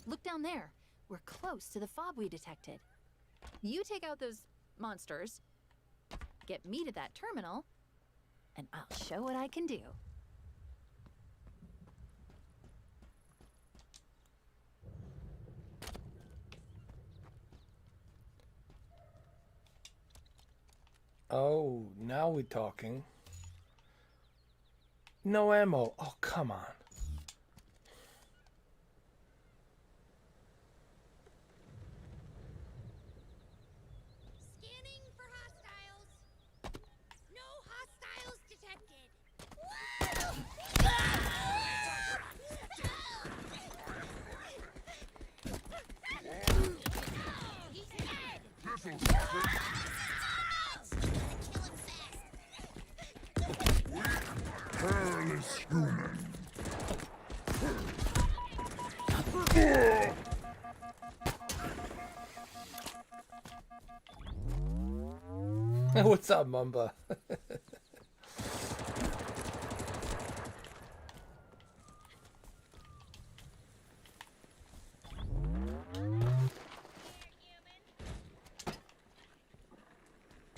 Look down there. We're close to the fob we detected. You take out those monsters, get me to that terminal, and I'll show what I can do. Oh, now we're talking. No ammo. Oh, come on. Scanning for hostiles. No hostiles detected. He's dead. This'll stop it. Hairless human. What's up, Mamba?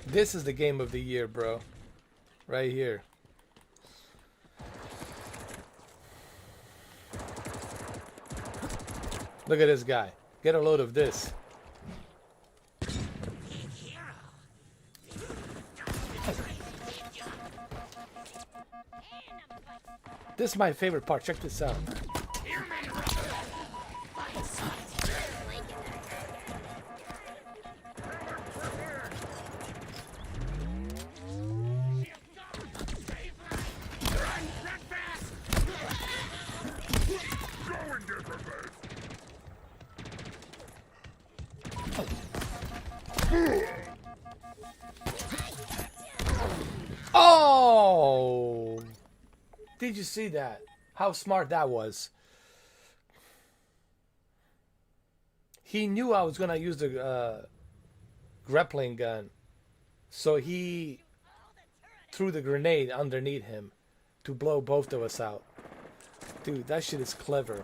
This is the game of the year, bro. Right here. Look at this guy. Get a load of this. This is my favorite part. Check this out. Oh! Did you see that? How smart that was. He knew I was going to use the grappling gun. So he threw the grenade underneath him to blow both of us out. Dude, that shit is clever.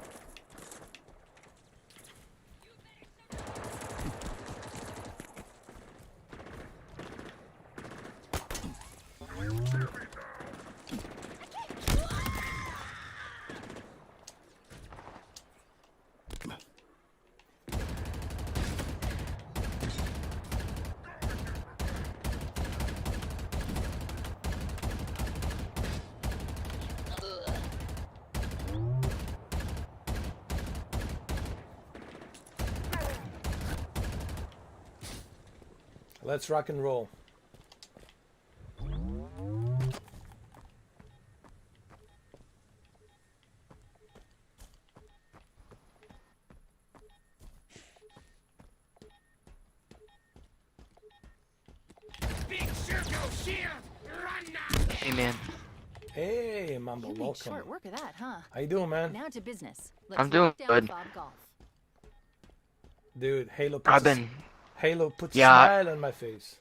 Let's rock and roll. Hey, man. Hey, Mambo, You made welcome. short work of that, huh? How you doing, man? Now to business. Let's I'm doing lock down good. Fob Golf. Dude, Halo I've puts been, Halo puts Yeah. a smile on my face.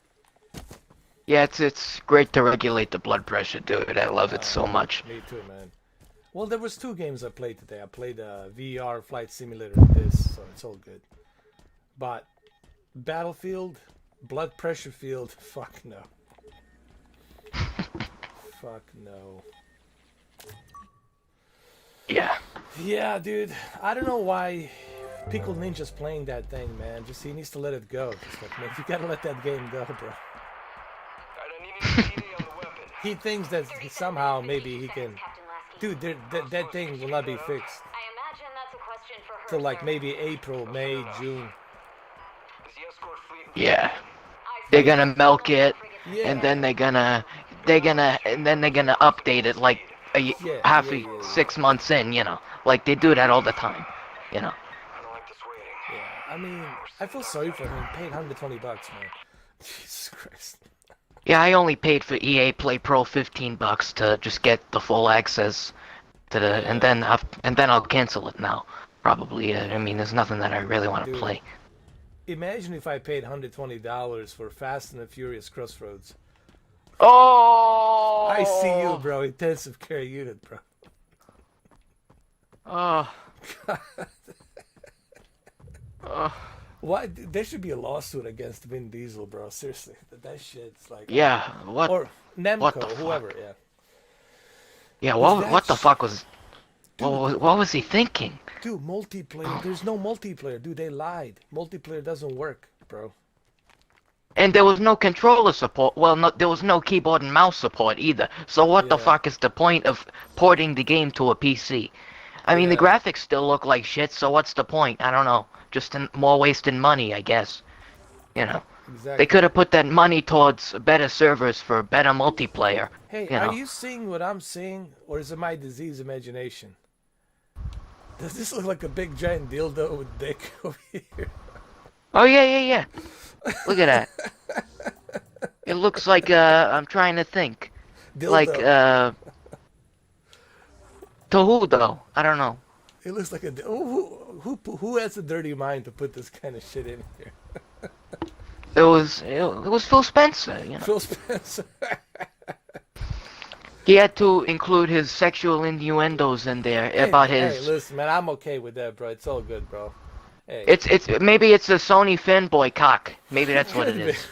yeah, it's great to regulate the blood pressure, dude. I love it so much. Me too, man. Well, there was two games I played today. I played VR Flight Simulator and this, so it's all good. But Battlefield, blood pressure field, fuck no. Fuck no. Yeah. Yeah, dude. I don't know why Pickle Ninja's playing that thing, man. Just he needs to let it go. Just like, man, you gotta let that game go, bro. He thinks that somehow maybe he can. Dude, that thing will not be fixed till like maybe April, May, June. Yeah. They're gonna milk it, Yeah. and then they're gonna update it like Yeah. 6 months in, you know. Like they do that all the time, you know. Yeah. I mean, I feel sorry for him. He paid $120, man. Jesus Christ. Yeah, I only paid for EA Play Pro $15 to just get the full access to the, and then I'll cancel it now. Probably. I mean, there's nothing that I really want to Dude. play. Imagine if I paid $120 for Fast and the Furious Crossroads. Oh! I see you, bro. Intensive care unit, bro. Oh. Why? There should be a lawsuit against Vin Diesel, bro. Seriously, that shit's like. Yeah, what? Or Nemco, what the whoever. fuck? Yeah. Yeah, that what the sh- fuck was... What was he thinking? Dude, multiplayer. There's no multiplayer. Dude, they lied. Multiplayer doesn't work, bro. And there was no controller support. Well, no, there was no keyboard and mouse support either. So what the Yeah. fuck is the point of porting the game to a PC? I mean, the Yeah. graphics still look like shit, so what's the point? I don't know. Just more wasting money, I guess. You know. Exactly. They could have put that money towards better servers for better multiplayer. Hey, you know. are you seeing what I'm seeing, or is it my diseased imagination? Does this look like a big giant dildo with dick over here? Oh, yeah. Look at that. It looks like, I'm trying to think. Dildo. Like, to who, though? I don't know. It looks like a. Who has a dirty mind to put this kind of shit in here? It was Phil Spencer, you know. Phil Spencer. He had to include his sexual innuendos in there about Hey, his... listen, man, I'm okay with that, bro. It's all good, bro. Hey. Maybe it's a Sony fanboy cock. Maybe that's what it is.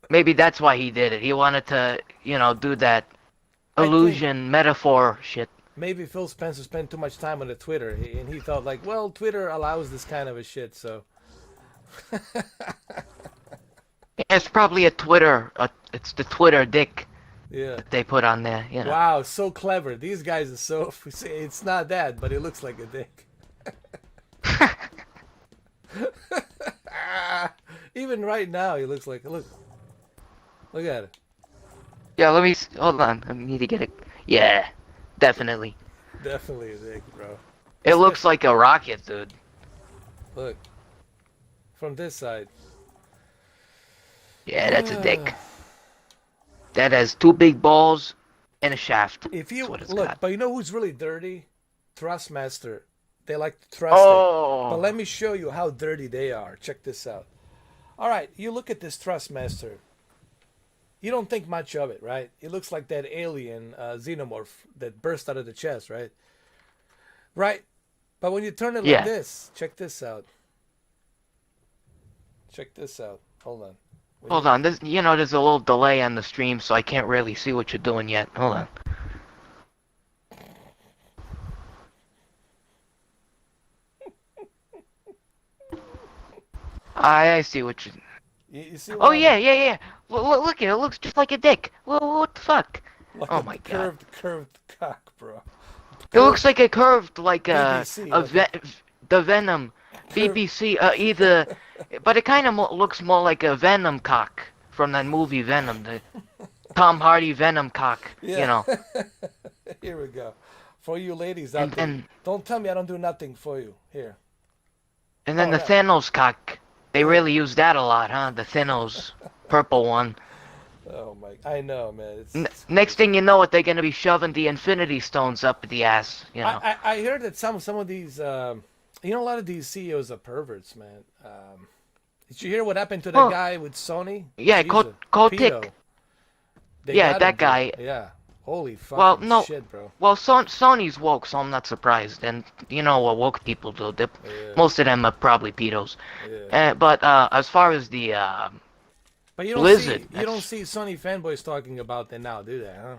Maybe that's why he did it. He wanted to, you know, do that illusion metaphor shit. Maybe Phil Spencer spent too much time on the Twitter, and he thought like, well, Twitter allows this kind of a shit, so. It's probably it's the Twitter dick Yeah. they put on there, you know. Wow, so clever. These guys are so. It's not that, but it looks like a dick. Even right now, he looks like. Look at it. Yeah, hold on. I need to get it. Yeah, definitely. Definitely a dick, bro. It looks like a rocket, dude. Look. From this side. Yeah, that's a dick. That has two big balls and a shaft. If you That's what it's look, got. but you know who's really dirty? Thrustmaster. They like to thrust it. Oh. But let me show you how dirty they are. Check this out. All right, you look at this Thrustmaster. You don't think much of it, right? It looks like that alien xenomorph that burst out of the chest, right? Right? But when you turn it Yeah. like this, check this out. Check this out. Hold on. Hold on, there's a little delay on the stream, so I can't really see what you're doing yet. Hold on. I see what you... You see Oh, what yeah. Look at it. It looks just like a dick. What the fuck? Like Oh a my God. curved cock, bro. It looks like a curved, like BBC, the Venom. BBC, either... But it kind of looks more like a Venom cock from that movie Venom. The Tom Hardy Venom cock, you know. Here we go. For you ladies out there. Don't tell me I don't do nothing for you. Here. And then Oh, the yeah. Thanos cock. They really use that a lot, huh? The Thanos purple one. Oh my, I know, man. It's Next thing you know it, they're gonna be shoving the Infinity Stones up the ass, you know. I heard that some of these, a lot of these CEOs are perverts, man. Did you hear what happened to that Well, guy with Sony? yeah, He's a Kotick. pedo. They Yeah, got that him, dude. guy. Yeah. Holy fucking Well, no. shit, bro. Well, Sony's woke, so I'm not surprised. And you know what woke people do. Most of them are probably pedos. Yeah. But as far as the... But you don't Blizzard, see Sony fanboys talking about that now, do they? Huh?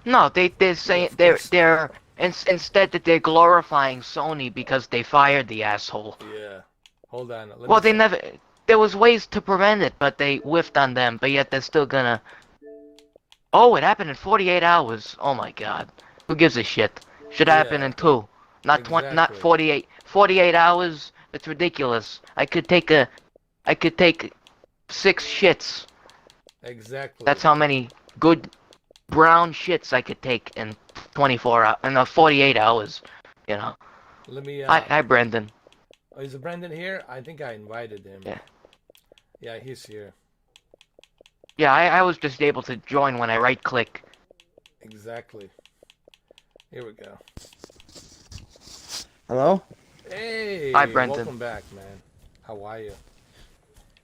No, they're saying they're instead that they're glorifying Sony because they fired the asshole. Yeah. Hold on. Let Well, me they see. never. There was ways to prevent it, but they whiffed on them. But yet they're still gonna. Oh, it happened in 48 hours. Oh my God. Who gives a shit? Should happen Yeah. in 2, not 20, not Exactly. 48. 48 hours. It's ridiculous. I could take 6 shits. Exactly. That's how many good brown shits I could take in 48 hours. You know. Let me. Hi, Brendan. Oh, is Brendan here? I think I invited him. Yeah. Yeah, he's here. Yeah, I was just able to join when I right click. Exactly. Here we go. Hello? Hey. Hi, Brendan. Welcome back, man. How are you?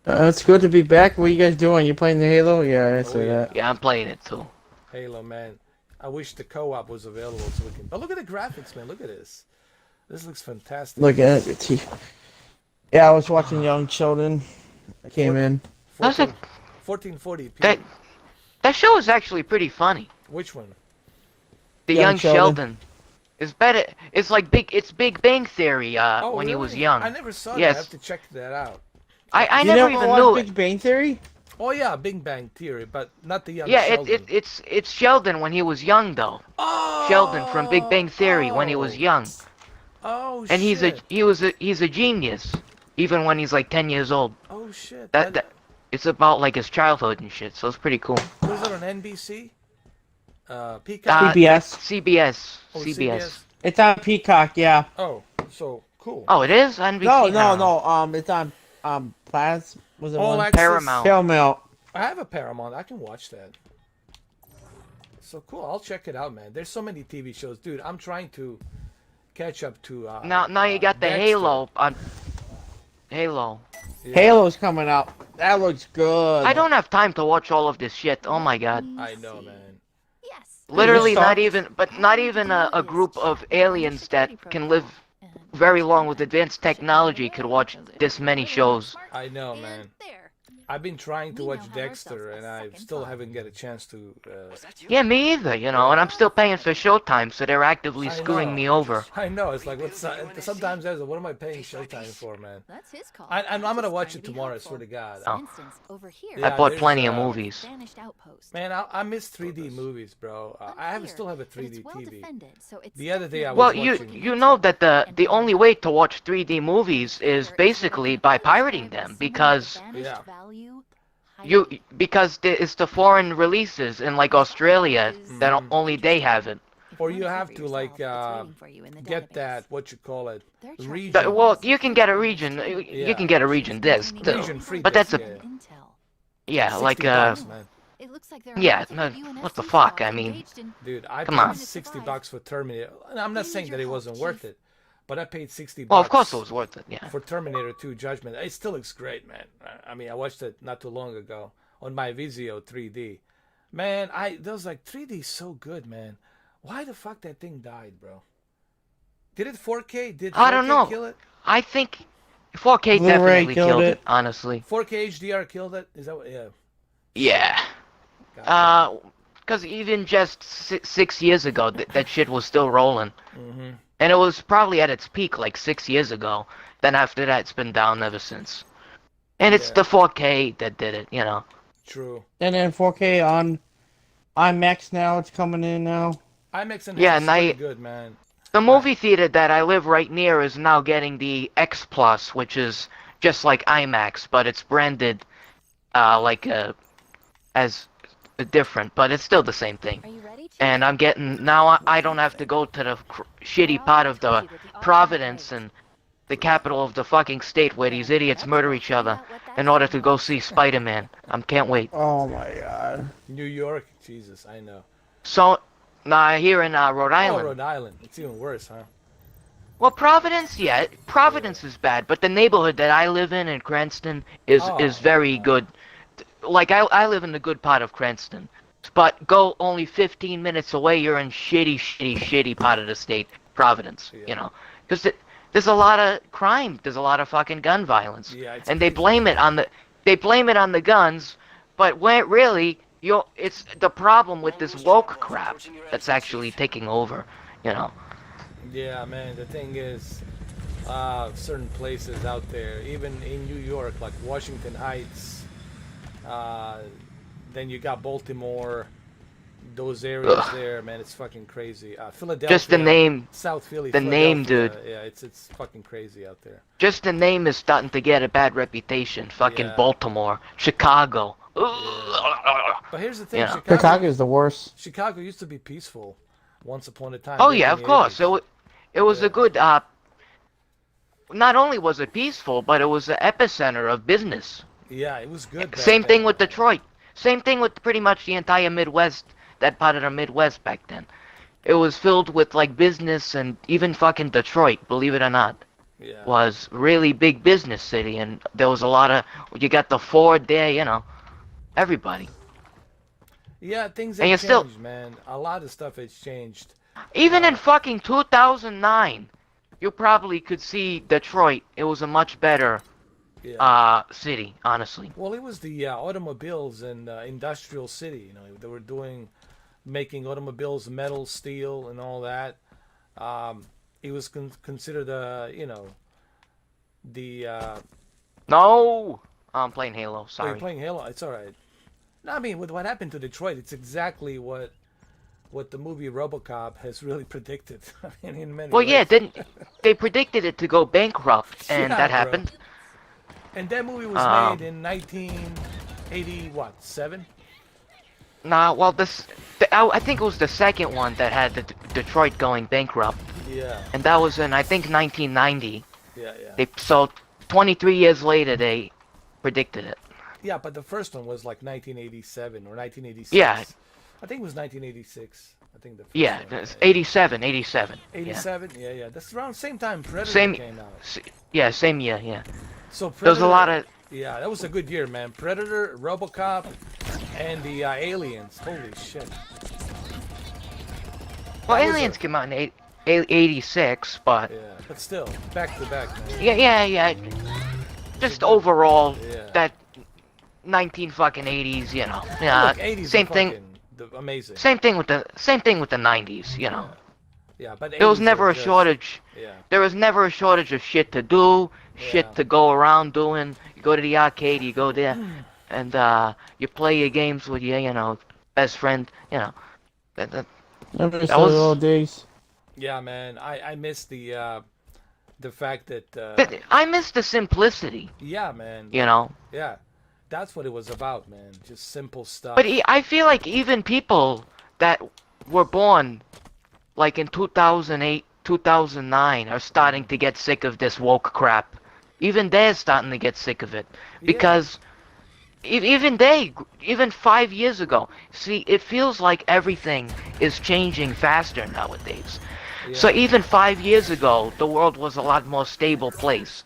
It's good to be back. What are you guys doing? You playing the Halo? Yeah, I saw yeah. that. Yeah, I'm playing it too. Halo, man. I wish the co-op was available so we can. But look at the graphics, man. Look at this. This looks fantastic. Look at it. Yeah, I was watching Young Sheldon. I came in. How's it- 1440p. That show is actually pretty funny. Which one? The Young Young Sheldon. Sheldon. It's better. It's like Big Bang Theory. Oh, when he really? was young. I never saw that. Yes. I have to check that out. I You never never even watched knew Big it. Bang Theory? Oh yeah, Big Bang Theory, but not the young Yeah, Sheldon. it's Sheldon when he was young though. Oh, Sheldon from Big Bang Theory when he was young. Oh And shit. he's a genius, even when he's like 10 years old. Oh shit. That it's about like his childhood and shit, so it's pretty cool. Was it on NBC? Peacock. CBS. CBS. Oh, CBS. It's on Peacock, yeah. Oh, so cool. Oh, it is NBC. No, now. it's on Plas. Was it All one? access. Paramount. Paramount. I have a Paramount. I can watch that. So cool. I'll check it out, man. There's so many TV shows, dude. I'm trying to catch up to. Now you got the Dexter. Halo on. Halo. Yeah, Halo's coming out. That looks good. I don't have time to watch all of this shit. Oh my god. I know, man. Yes. Literally Stop. not even a group of aliens that can live very long with advanced technology could watch this many shows. I know, man. There. I've been trying to We watch now have Dexter, ourselves and a I second still father. haven't get a chance to. Yeah, me either, you know, and I'm still paying for Showtime, so they're actively I screwing know. me over. I know. It's like what's sometimes there's what am I paying Showtime for, man? That's his call. I'm gonna Just watch trying it to be tomorrow. I helpful. swear to God. Oh. For instance, over here. Yeah, I bought there's, plenty of movies. Vanished outpost. Man, I miss 3D movies, bro. I have Unclear, still have a but 3D it's well TV. defended, so it's The other day I definitely was Well, watching. you know that the only way to watch 3D movies is basically by pirating them because Yeah. it's the foreign releases in like Australia that Mhm. only they have it. Or you have to like get that what you call it region. Well, you can get a region. You Yeah. can get a region disc too. Region free But that's disc, a yeah. yeah, like 60 bucks, man. It looks like there are Yeah, multiple no, UNSC what the fuck, cells I mean- engaged in- Dude, I Come paid on. $60 for Terminator. And I'm not We saying need that your it help, wasn't worth Chief. it, but I paid $60. Well, of course it was worth it. Yeah. For Terminator 2 Judgment. It still looks great, man. I mean, I watched it not too long ago on my Vizio 3D. Man, that was like 3D is so good, man. Why the fuck that thing died, bro? Did it 4K? Did 4K I don't know. kill it? I think 4K Blu-ray definitely killed killed it. it. Honestly. 4K HDR killed it? Is that what? Yeah. Yeah. God. Because even just 6 years ago, that shit was still rolling. Mm-hmm. And it was probably at its peak like 6 years ago. Then after that, it's been down ever since. And it's Yeah. the 4K that did it, you know. True. And then 4K on IMAX now. It's coming in now. IMAX and Yeah, is now pretty you- good, man. The movie theater that I live right near is now getting the X Plus, which is just like IMAX, but it's branded as different, but it's still the same thing. Are you ready, Chief? And I'm getting now I don't have to go to the shitty part of the Providence and the capital of the fucking state where these idiots murder each other in order to go see Spider-Man. I can't wait. Oh my god. New York, Jesus, I know. So, now here in Rhode Oh, Island. Rhode Island. It's even worse, huh? Well, Providence, yeah, Providence is bad, but the neighborhood that I live in Cranston is Oh. very good. Like I live in the good part of Cranston, but go only 15 minutes away, you're in shitty part of the state, Providence. Yeah. You know, because there's a lot of crime, there's a lot of fucking gun violence, Yeah, it's and they crazy. blame it on the guns, but when really it's the problem with this woke crap that's actually taking over. You know. Yeah, man. The thing is, certain places out there, even in New York, like Washington Heights, then you got Baltimore, those areas Ugh. there, man. It's fucking crazy. Philadelphia. Just the name. South Philly. the name, Philadelphia, dude. Yeah, it's fucking crazy out there. Just the name is starting to get a bad reputation. Fucking Yeah. Baltimore, Chicago. But here's the thing, Yeah. Chicago is the worst. Chicago used to be peaceful once upon a time. Oh back yeah, in of the course. 80s. It was Yeah. a good. Not only was it peaceful, but it was the epicenter of business. Yeah, it was good. back Same then. thing with Detroit. Same thing with pretty much the entire Midwest. That part of the Midwest back then. It was filled with like business, and even fucking Detroit, believe it or not, Yeah. was really big business city, and there was a lot of. You got the Ford there, you know, everybody. Yeah, things And have you're changed, man. A lot of stuff has changed. Even in fucking 2009, you probably could see Detroit. It was a much better city, honestly. Well, it was the automobiles and industrial city. You know, they were making automobiles, metal, steel, and all that. It was considered, you know, the. No, I'm playing Halo. Oh, Sorry. you're playing Halo. It's all right. No, I mean, with what happened to Detroit, it's exactly what the movie RoboCop has really predicted. I mean, in many Well, ways. yeah, didn't they predicted it to go bankrupt, and Yeah, that bro. happened. And that movie was made in 1980, what, 7? Nah, well, I think it was the second one that had the Detroit going bankrupt, Yeah, and that was in I think 1990. yeah. So 23 years later, they predicted it. Yeah, but the first one was like 1987 or 1986. Yeah. I think it was 1986. I think the first Yeah, one. it's 87. 87. 87? Yeah. That's around the same time Predator Same. came out. Yeah, same year. Yeah. So Predator, There's a lot of. Yeah, that was a good year, man. Predator, RoboCop, and the Aliens. Holy shit. Well, That was Aliens a- came out in 86, but Yeah, but still, back to back, man. yeah. Just overall, Yeah. that 19 fucking 80s, you know. Yeah. Look, 80s Same are thing. fucking amazing. Same thing with the 90s, you know. Yeah, but There was 80s never are a just- shortage. Yeah. There was never a shortage of shit to do, shit Yeah. to go around doing. You go to the arcade, you go there, and you play your games with your, you know, best friend, you know. I miss That those was- old days. Yeah, man. I miss the fact that. But I miss the simplicity, Yeah, man. you know. Yeah, that's what it was about, man. Just simple stuff. But I feel like even people that were born like in 2008, 2009 are starting to get sick of this woke crap. Even they're starting to get sick of it. Because even 5 years ago, see, it feels like everything is changing faster nowadays. So even 5 years ago, the world was a lot more stable place.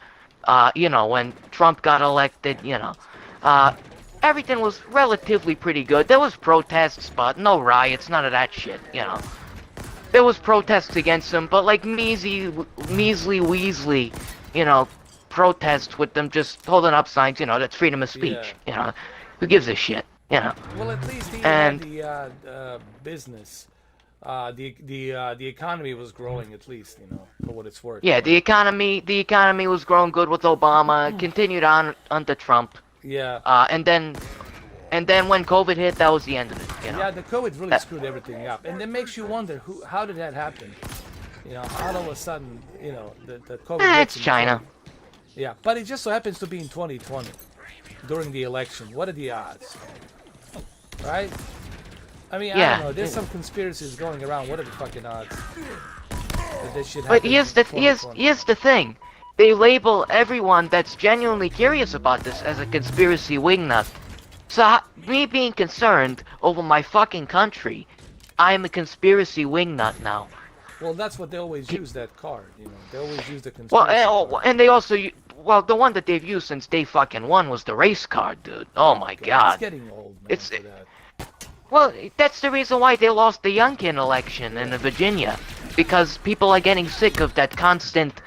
You know, when Trump got elected, you know, everything was relatively pretty good. There was protests, but no riots, none of that shit, you know. There was protests against him, but like measly Weasley, you know, protests with them just holding up signs, you know, that's freedom of speech, you know. Who gives a shit, you know. Well, at least he And- had the business. The economy was growing, at least, you know, for what it's worth. Yeah, the economy was growing good with Obama, continued on under Trump, Yeah. and then when COVID hit, that was the end of it, you know. Yeah, the COVID really screwed everything up, and it makes you wonder how did that happen? You know, how all of a sudden, you know, the COVID. hits It's in China. 20. Yeah, but it just so happens to be in 2020, during the election. What are the odds? Right? I mean, I Yeah. don't know. There's some conspiracies going around. What are the fucking odds? That this shit But happens here's in the 2020? here's the thing. They label everyone that's genuinely curious about this as a conspiracy wingnut. So me being concerned over my fucking country, I'm a conspiracy wingnut now. Well, that's what they always use, that card. You know, they always use the Well, conspiracy card. and they also the one that they've used since day fucking one was the race card, dude. Oh my It's god. getting old, man. It's- for that. Well, that's the reason why they lost the Youngkin election in Virginia, because people are getting sick of that constant,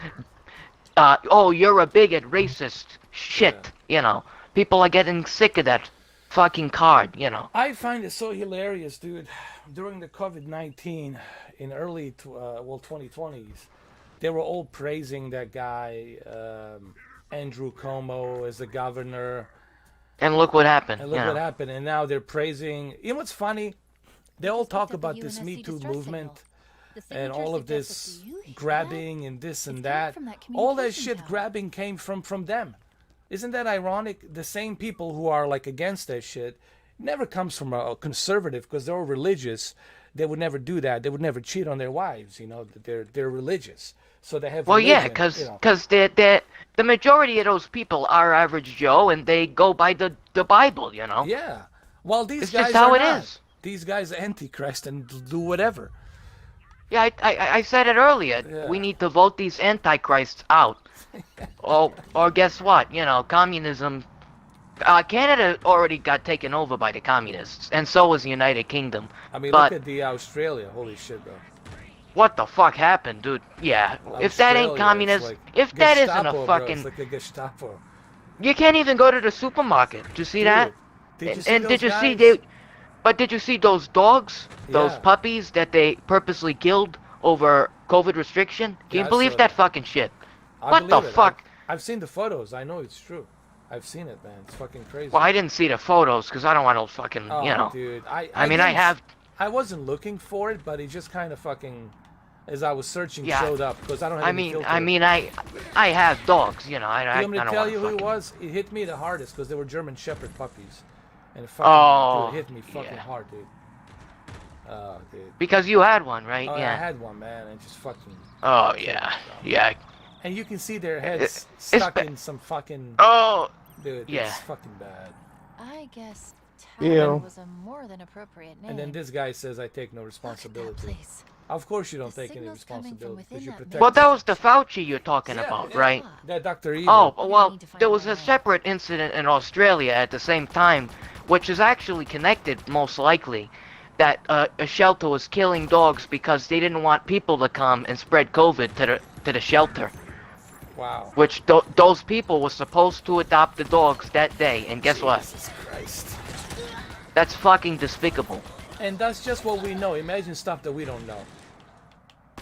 oh, you're a bigot, racist shit, you know. People are getting sick of that fucking card, you know. I find it so hilarious, dude. During the COVID-19 in early 2020s, they were all praising that guy Andrew Cuomo as the governor, And look what happened, and you look what know. happened. And now they're praising. You know what's funny? They all talk picked up the about this Me UNSC Too distress movement signal. The and signature all of suggests this that you hear grabbing and this It's and coming that. from that All that communication shit tower. grabbing came from them. Isn't that ironic? The same people who are like against that shit never comes from a conservative because they're all religious. They would never do that. They would never cheat on their wives. You know, they're religious, so they have. Well, yeah, religion, you know. because the majority of those people are average Joe, and they go by the Bible, you know. Yeah. Well, these It's guys just how are it not. is. These guys are antichrist and do whatever. Yeah, I said it earlier. Yeah. We need to vote these antichrists out. or guess what? You know, communism. Canada already got taken over by the communists, and so was the United Kingdom. I mean, But- look at the Australia. Holy shit, bro. what the fuck happened, dude? Yeah, if that ain't Australia, it's communist, like if that isn't a Gestapo, bro. fucking, It's like a Gestapo. you can't even go to the supermarket. Did you see that? Dude, did you see And those did you see guys? but did you see those dogs, those Yeah. puppies that they purposely killed over COVID restriction? Can Yeah, you I believe saw that that. fucking shit? I What the believe it. fuck? I've seen the photos. I know it's true. I've seen it, man. It's fucking crazy. Well, I didn't see the photos because I don't want to fucking, Oh, you know. dude. I mean, I didn't- have, I wasn't looking for it, but it just kind of fucking, as I was searching, Yeah. showed up because I don't have any filter. I have dogs, you know. I You want me to don't tell want you who fucking. it was? It hit me the hardest because they were German Shepherd puppies, and it fucking Oh, dude, it hit me fucking yeah. hard, dude. Oh, dude. Because you had one, right? Oh, yeah. I had one, man, and just fucking. Oh yeah, yeah. And you can see their heads It's stuck ba- in some fucking. Oh, Dude, yeah. it's fucking bad. I guess Ew. Tavern was a more than appropriate name. And then this guy says, "I take no Look at that responsibility." place. Of course, you don't The take any signal's coming from responsibility because within you that protect. man. well, that was the Fauci you're talking Yeah, about, yeah. right? That Dr. Evil. Oh, We're gonna well, need to find there out was a more. separate incident in Australia at the same time, which is actually connected, most likely, that a shelter was killing dogs because they didn't want people to come and spread COVID to the shelter. Wow. Which those people were supposed to adopt the dogs that day, and guess what? Jesus Christ. That's fucking despicable. And that's just what we know. Imagine stuff that we don't know.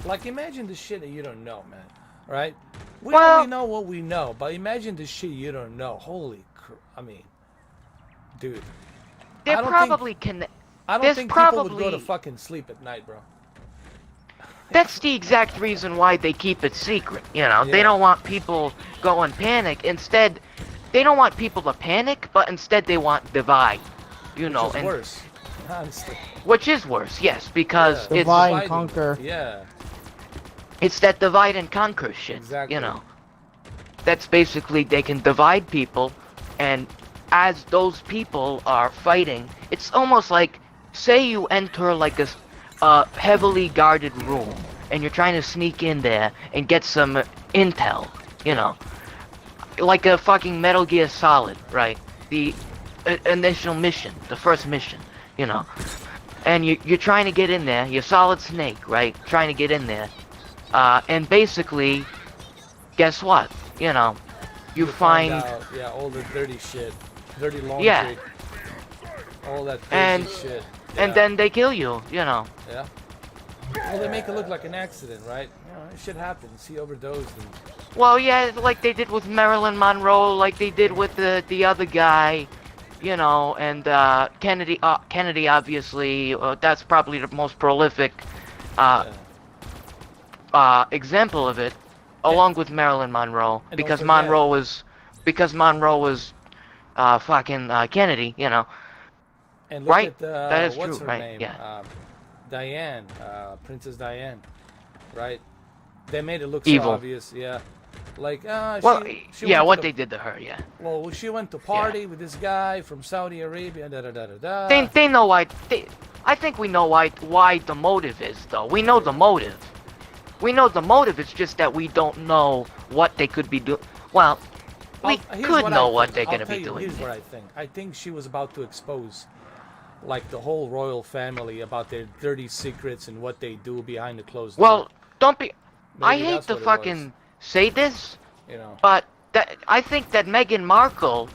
Like, imagine the shit that you don't know, man. Right? We Well- only know what we know, but imagine the shit you don't know. Holy I mean, dude. They're I don't probably I don't There's think people would go to probably- fucking sleep at night, bro. That's the exact reason why they keep it secret. You know, Yeah. they don't want people going panic. Instead, they don't want people to panic, but instead they want divide. You know, Which is and worse. Honestly. which is worse, yes, because Yeah. it's Divide. and Dividing. conquer. Yeah. it's that divide and conquer shit. Exactly. You know, that's basically they can divide people, and as those people are fighting, it's almost like, say you enter like a heavily guarded room, and you're trying to sneak in there and get some intel. You know, like a fucking Metal Gear Solid, right? The initial mission, the first mission. You know, and you're trying to get in there. You're Solid Snake, right? Trying to get in there. And basically, guess what? You know, you find, out, yeah, all the dirty shit. Dirty laundry. Yeah. All that crazy And- shit. and Yeah. then they kill you. You know. Yeah. Well, they make it look like an accident, right? You know, shit happens. He overdosed and Well, yeah, like they did with Marilyn Monroe, like they did with the other guy, you know, and Kennedy. Kennedy, obviously, that's probably the most prolific example of it, along with Marilyn Monroe, And because don't forget- Monroe was fucking Kennedy, you know. and look Right. at That is what's true, her right, name? yeah. Diane, Princess Diane, right? They made it look Evil. so obvious, yeah. Like, Well, she yeah, went to what the- they did to her, yeah. Well, she went to party with this guy from Saudi Arabia. Da da da da da. They know why. I think we know why the motive is, though. We know the motive. We know the motive. It's just that we don't know what they could be doing. Well, we Here's could what know I what think. they're I'll gonna tell be you, doing. Here's what I think. I think she was about to expose, like, the whole royal family about their dirty secrets and what they do behind the closed door. Well, don't be. I Maybe hate that's to what it fucking say this, you know. but I think that Meghan Markle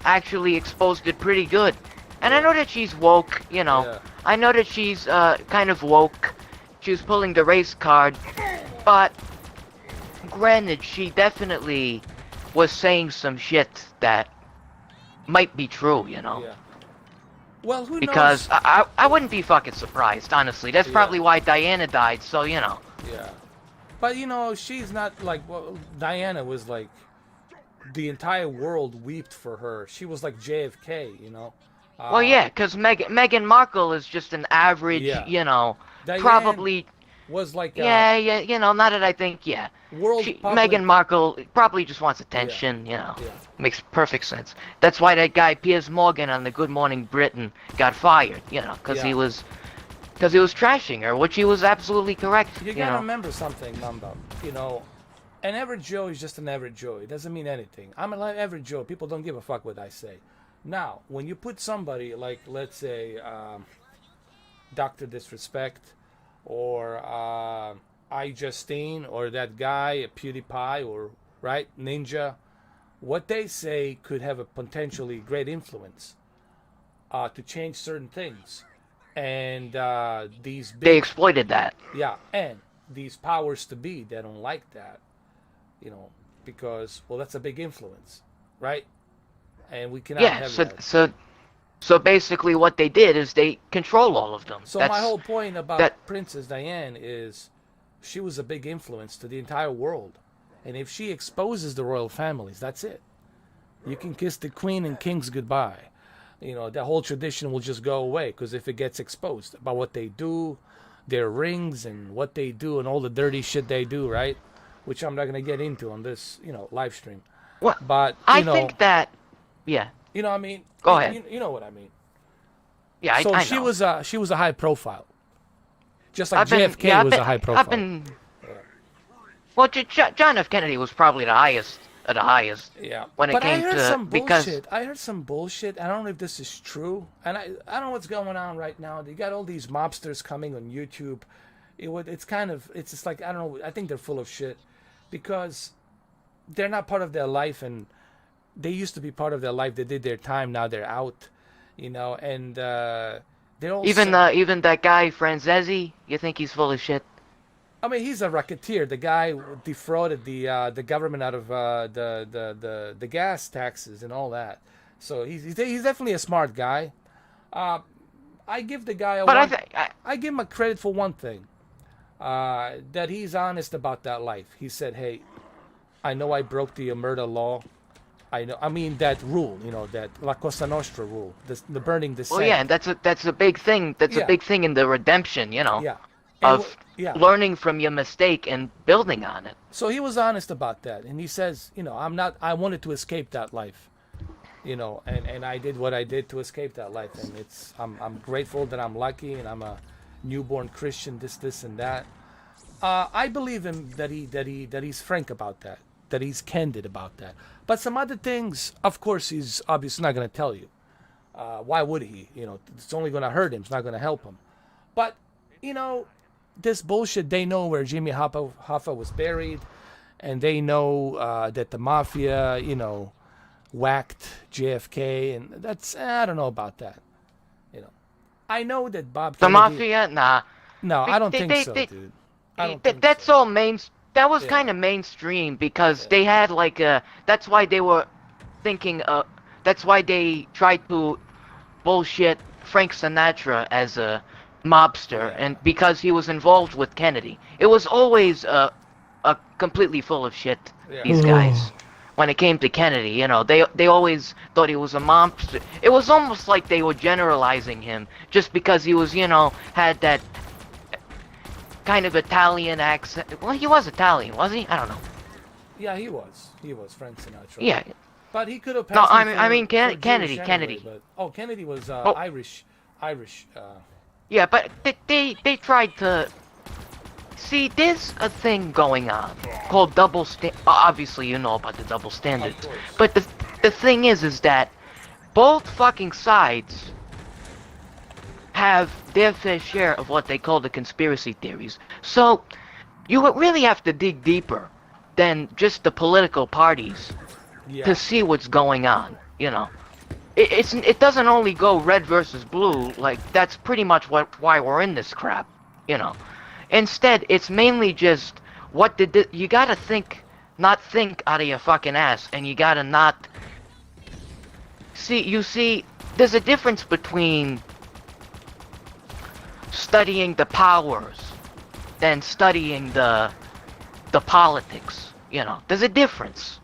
actually exposed it pretty good. And I know that she's woke, you know. Yeah. I know that she's kind of woke. She was pulling the race card, but granted, she definitely was saying some shit that might be true, you know. Yeah. Well, who Because knows? I wouldn't be fucking surprised, honestly. That's Yeah. probably why Diana died, so you know. Yeah. But, you know, she's not like, well, Diana was like, the entire world wept for her. She was like JFK, you know. Well, yeah, because Meghan Markle is just an average, Yeah. you know, Diane probably, was like yeah, you know, now that I think, yeah. world public. Meghan Markle probably just wants attention, you know. Yeah. Makes perfect sense. That's why that guy Piers Morgan on the Good Morning Britain got fired, you know, because Yeah. he was trashing her, which he was absolutely correct. You gotta know. remember something, Mamba. You know, an average Joe is just an average Joe. It doesn't mean anything. I'm an average Joe. People don't give a fuck what I say. Now, when you put somebody like, let's say, Dr. Disrespect, or iJustine, or that guy PewDiePie, or right Ninja, what they say could have a potentially great influence to change certain things, and these They big, exploited that. yeah, and these powers to be, they don't like that, because well, that's a big influence, right? And we cannot Yeah. have So that. so basically, what they did is they control all of them. So That's my whole point about that- Princess Diane is she was a big influence to the entire world. And if she exposes the royal families, that's it. You can kiss the queen and kings goodbye. The whole tradition will just go away, because if it gets exposed about what they do, their rings and what they do and all the dirty shit they do, right? Which I'm not going to get into on this, live stream. Well, But, I think that. Yeah. you know what I mean? Go ahead. You know what I mean. Yeah. So I she know. was a high profile. Just like I've been- JFK yeah, I've was been- a high profile. I've been. Well, John F. Kennedy was probably the highest of the highest. Yeah. When it But came I heard to some because bullshit. I heard some bullshit. I don't know if this is true. And I don't know what's going on right now. They got all these mobsters coming on YouTube. It's just like, I don't know. I think they're full of shit because they're not part of their life, and they used to be part of their life. They did their time. Now they're out, and they're all even that guy Franzesi, you think he's full of shit? I mean, he's a racketeer. The guy defrauded the government out of the gas taxes and all that. So he's definitely a smart guy. I give the guy I give him a credit for one thing, that he's honest about that life. He said, "Hey, I know I broke the murder law. I mean that rule, that La Cosa Nostra rule, the burning the Well, yeah, and that's a big thing. That's Yeah. a big thing in the redemption, Yeah. of Yeah. learning from your mistake and building on it. So he was honest about that, and he says, I wanted to escape that life, and I did what I did to escape that life, and I'm grateful that I'm lucky, and I'm a newborn Christian, this and that. I believe him that he's frank about that he's candid about that. But some other things, of course, he's obviously not going to tell you. Why would he? It's only going to hurt him. It's not going to help him. But this bullshit, they know where Jimmy Hoffa was buried, and they know that the mafia, whacked JFK, and that's, I don't know about that. I know that Bob The Kennedy. mafia, nah. No, I don't They- think they- so, they- dude. I don't Th- think that's so. all That was Yeah. kind of mainstream because they had that's why they were thinking. That's why they tried to bullshit Frank Sinatra as a mobster, and because he was involved with Kennedy. It was always a completely full of shit. Yeah. These guys. When it came to Kennedy, they always thought he was a mobster. It was almost like they were generalizing him just because he was, had that kind of Italian accent. Well, he was Italian, was he? I don't know. Yeah, he was. He was Frank Sinatra. Yeah. But he could have No, passed. I mean Kennedy. Kennedy. But, Kennedy was Irish. Yeah, but they tried to. See, there's a thing going on called double obviously you know about the double standard. Of course. But the thing is that both fucking sides have their fair share of what they call the conspiracy theories. So you would really have to dig deeper than just the political parties Yeah. to see what's going on. It doesn't only go red versus blue. Like that's pretty much why we're in this crap. Instead, it's mainly just you gotta not think out of your fucking ass, and you gotta not see. There's a difference between studying the powers than studying the politics. There's a difference.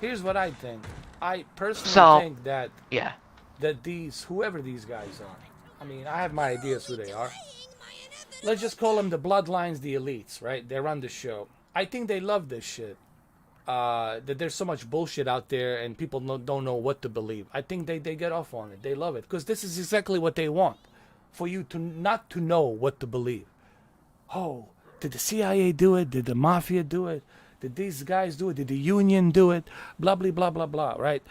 Here's what I think. I personally So- think that Yeah. whoever these guys are, I mean, I have my ideas who they are. Let's just call them the bloodlines, the elites, right? They run the show. I think they love this shit. That there's so much bullshit out there and people don't know what to believe. I think they get off on it. They love it because this is exactly what they want. For you to not to know what to believe. Oh, did the CIA do it? Did the mafia do it? Did these guys do it? Did the union do it? Blah, blah, blah, blah, blah, right?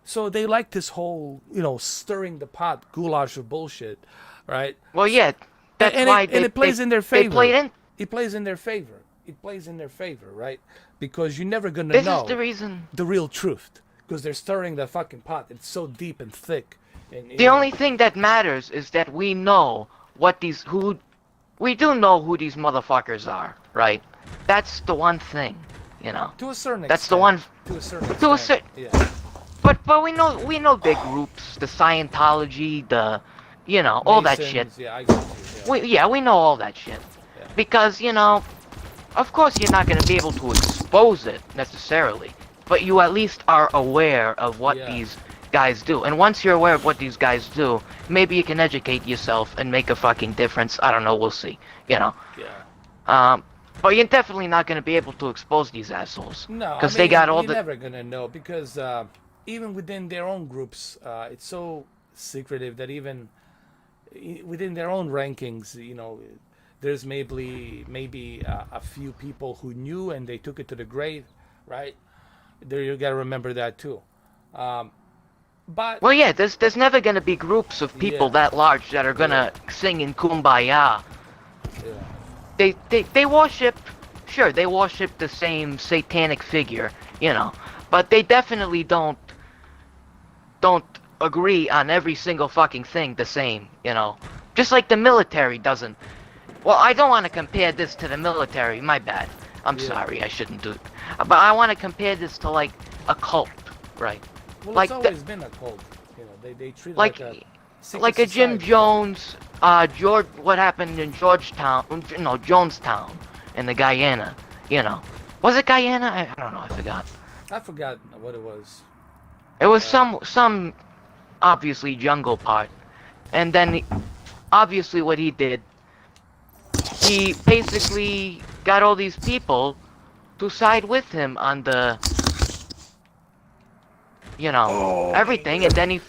So they like this whole, stirring the pot, goulash of bullshit, right? Well, yeah. that's and why it plays in their favor. They played in. It plays in their favor. It plays in their favor, right? Because you're never gonna This know is the reason. the real truth. Because they're stirring the fucking pot. It's so deep and thick. And, The only thing that matters is that we know we do know who these motherfuckers are, right? That's the one thing, you know. to a certain extent. That's the one. To a certain To a extent. cer- Yeah. But we know big groups, the Scientology, the, you know, all that shit. Masons, Yeah, I get you. Yeah. We know all that shit. Yeah. Because, you know, of course you're not going to be able to expose it necessarily, but you at least are aware of what Yeah. these guys do. And once you're aware of what these guys do, maybe you can educate yourself and make a fucking difference. I don't know, we'll see, you know. Yeah. But you're definitely not going to be able to expose these assholes. No, Because they got all you're the... never gonna know because even within their own groups, it's so secretive that even within their own rankings, you know, there's maybe a few people who knew and they took it to the grave, right? There you gotta remember that too. But Well, yeah, there's never going to be groups of people Yeah. that large that are going to sing in Kumbaya. yeah, They worship, sure, they worship the same satanic figure, you know, but they definitely don't agree on every single fucking thing the same, you know. Just like the military doesn't. Well, I don't want to compare this to the military, my bad. I'm Yeah. sorry, I shouldn't do it. But I want to compare this to, like, a cult, right? well, Like it's the- always been a cult. You know, they treat it Like, like a secret like a Jim society. Jones, what happened in Georgetown, no, Jonestown, in the Guyana, you know. Was it Guyana? I don't know, I forgot. I forgot what it was. It was some obviously jungle part. And then, obviously what he did, he basically got all these people to side with him on the, you know, everything, and then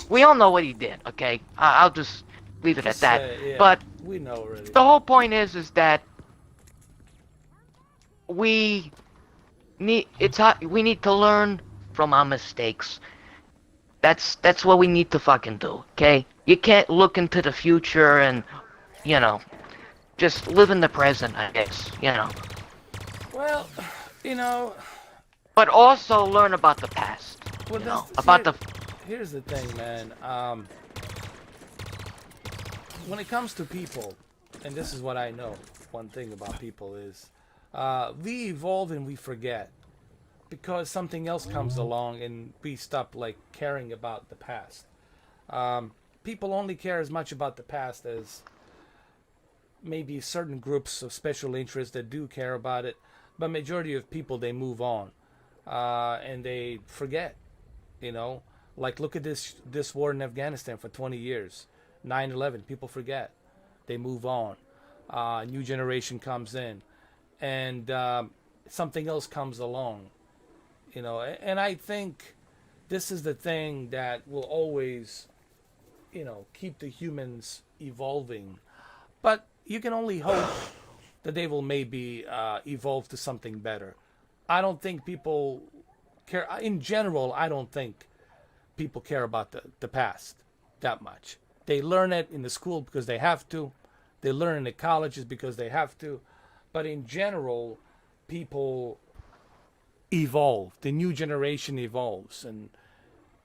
we all know what he did, okay? I'll just leave it at Just, that. yeah, But we know already. the whole point is that we need to learn from our mistakes. That's what we need to fucking do, okay? You can't look into the future and, you know, just live in the present, I guess, you know. Well, you know, But also learn about the past, well, you know, that's- about the... Here's the thing, man. When it comes to people, and this is what I know, one thing about people is, we evolve and we forget because something else comes along and we stop like caring about the past. People only care as much about the past as maybe certain groups of special interest that do care about it, but majority of people they move on and they forget. You know, like look at this war in Afghanistan for 20 years, 9/11. People forget, they move on. New generation comes in, and something else comes along. You know, and I think this is the thing that will always, you know, keep the humans evolving. But you can only hope that they will maybe evolve to something better. I don't think people care. In general, I don't think people care about the past that much. They learn it in the school because they have to. They learn in the colleges because they have to. But in general, people evolve. The new generation evolves. And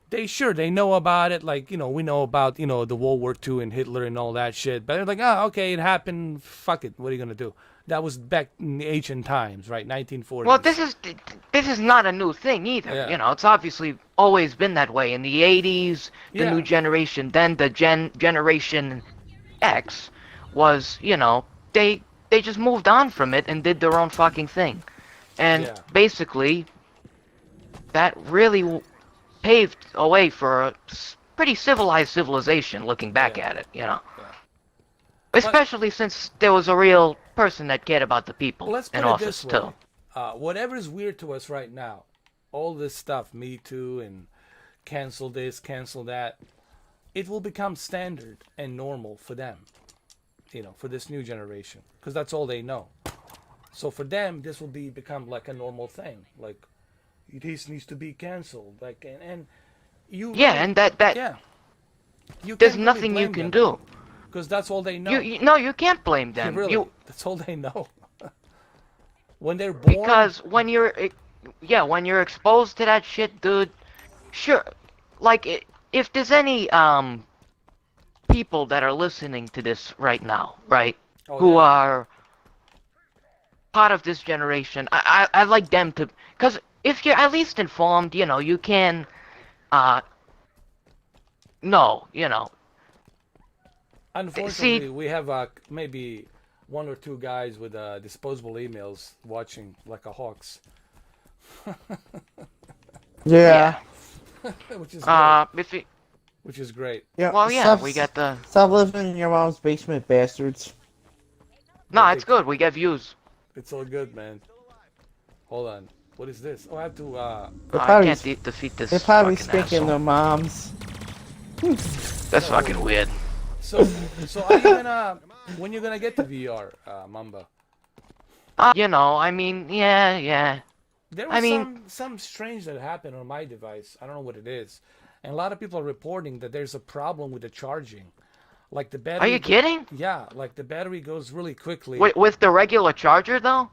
they know about it. Like, you know, we know about, you know, the World War II and Hitler and all that shit. But they're like, oh, okay, it happened. Fuck it. What are you going to do? That was back in the ancient times, right? 1940s. Well, this is not a new thing either. Yeah. You know, it's obviously always been that way. In the 80s, the Yeah. new generation, then the Generation X was, you know, they just moved on from it and did their own fucking thing. And Yeah. basically, that really paved a way for a pretty civilized civilization, looking back Yeah. at it, you know. Yeah. Especially since there was a real person that cared about the people Let's put in it office, this way. too. Whatever is weird to us right now, all this stuff, Me Too and cancel this, cancel that, it will become standard and normal for them, you know, for this new generation, because that's all they know. So for them, this will become like a normal thing. Like, this needs to be canceled. Like, and you. Yeah, and that Yeah. You there's can't really nothing you blame can them. do. because that's all they know. No, you can't blame them. Really, that's all they know. When they're born. Because when you're exposed to that shit, dude. Sure, like if there's any people that are listening to this right now, right, who are part of this generation, I like them to, because if you're at least informed, you know, you can, know, you know. Unfortunately, we have maybe one or two guys with disposable emails watching like a hawks. Yeah. Which is great. If you, Which is great. Yeah. well, yeah, Stop, we got the. Stop living in your mom's basement, bastards. No, it's good. We get views. It's all good, man. Hold on. What is this? Oh, I have to. They're I probably, can't defeat this. they're probably fucking spanking asshole. their moms. That's fucking weird. So are you gonna? When you gonna get the VR, Mamba? You know, I mean, yeah. There was I mean- some strange that happened on my device. I don't know what it is, and a lot of people are reporting that there's a problem with the charging. Like the battery. Are you kidding? Yeah, like the battery goes really quickly. With the regular charger, though?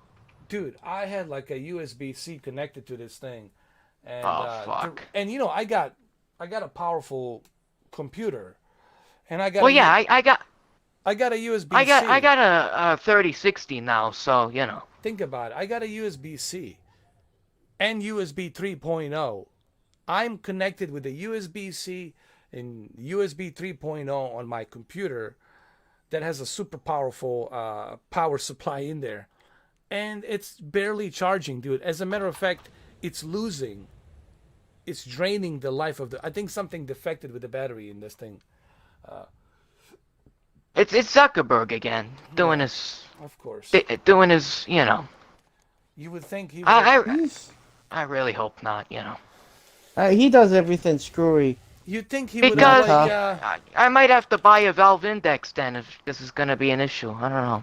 Dude, I had like a USB-C connected to this thing, and Oh, fuck. and you know I got a powerful computer, and I got Well, yeah, I got a USB-C. I got a 3060 now, so you know. Think about it. I got a USB-C and USB 3.0. I'm connected with a USB-C and USB 3.0 on my computer that has a super powerful power supply in there. And it's barely charging, dude. As a matter of fact, it's losing. It's draining the life of the... I think something defected with the battery in this thing. It's Zuckerberg again, doing his, Of course. doing his, you know. You would think he would... I really hope not, you know. He does everything screwy. You'd think he would Because have like... I might have to buy a Valve Index then if this is gonna be an issue. I don't know.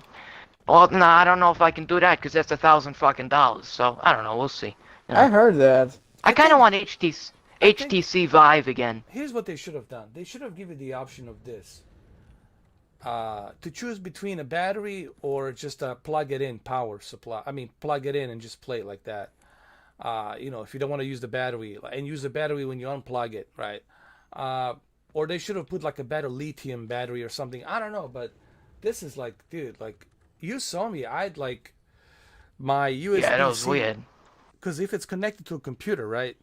Well, no, I don't know if I can do that because that's $1,000 fucking dollars. So I don't know. We'll see. You know. I heard that. I kind of want HTC Vive again. Here's what they should have done. They should have given the option of this. To choose between a battery or just a plug it in power supply. I mean, plug it in and just play it like that. You know, if you don't want to use the battery, and use the battery when you unplug it, right? Or they should have put like a better lithium battery or something. I don't know, but this is like, dude, like, you saw me. I'd like my USB-C. Yeah, that was weird. Because if it's connected to a computer, right,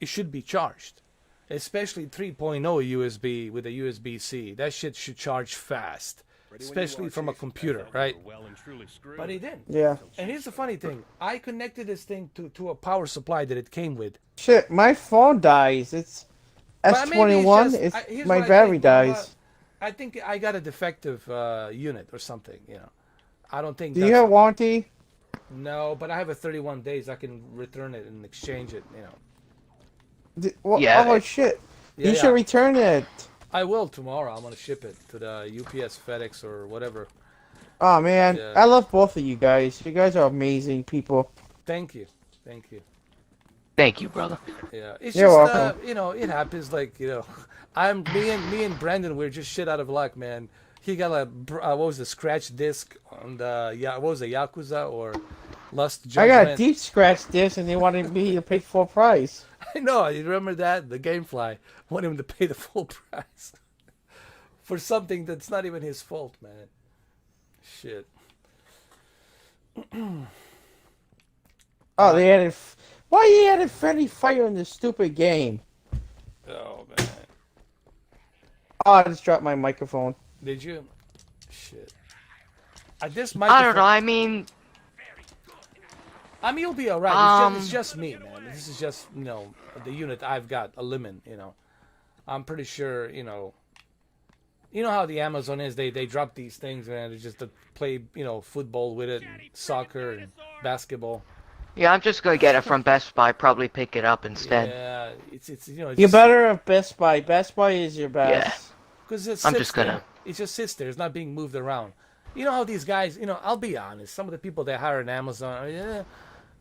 it should be charged. Especially 3.0 USB with a USB-C. That shit should charge fast. Especially from a computer, right? But it didn't. Yeah. And here's the funny thing. I connected this thing to a power supply that it came with. Shit, my phone dies. It's But maybe S21. just- here's It's my what I battery think, Baba. dies. I think I got a defective unit or something, you know. I don't think Do you have warranty? No, but I have a 31 days. I can return it and exchange it, you know. Yeah. Oh shit! Yeah, You should return it. I will tomorrow. I'm going to ship it to the UPS, FedEx, or whatever. Oh man, Yeah. I love both of you guys. You guys are amazing people. Thank you. Thank you. Thank you, brother. Yeah, it's You're just welcome. you know, it happens. Like, you know, me and Brandon, we're just shit out of luck, man. He got a what was the scratch disc on the what was it, Yakuza or Lust I Judgment? got deep scratch this, and they wanted me to pay full price. I know. You remember that the GameFly wanted him to pay the full price for something that's not even his fault, man. Shit. Oh, they added. Why you added friendly fire in this stupid game? Oh man. Oh, I just dropped my microphone. Did you? Shit. This I don't know. I mean, you'll be alright. It's Um, just me, man. This is just, you know, the unit I've got, a lemon, you know. I'm pretty sure, you know how the Amazon is. They drop these things, man, just to play, you know, football with it, and soccer and basketball. yeah, I'm just gonna get it from Best Buy. Probably pick it up instead. Yeah, it's you know. It's You just, better have Best Buy. Best Buy is your best. Because I'm just gonna- It just sits there. It's not being moved around. You know how these guys, you know, I'll be honest. Some of the people they hire on Amazon, yeah,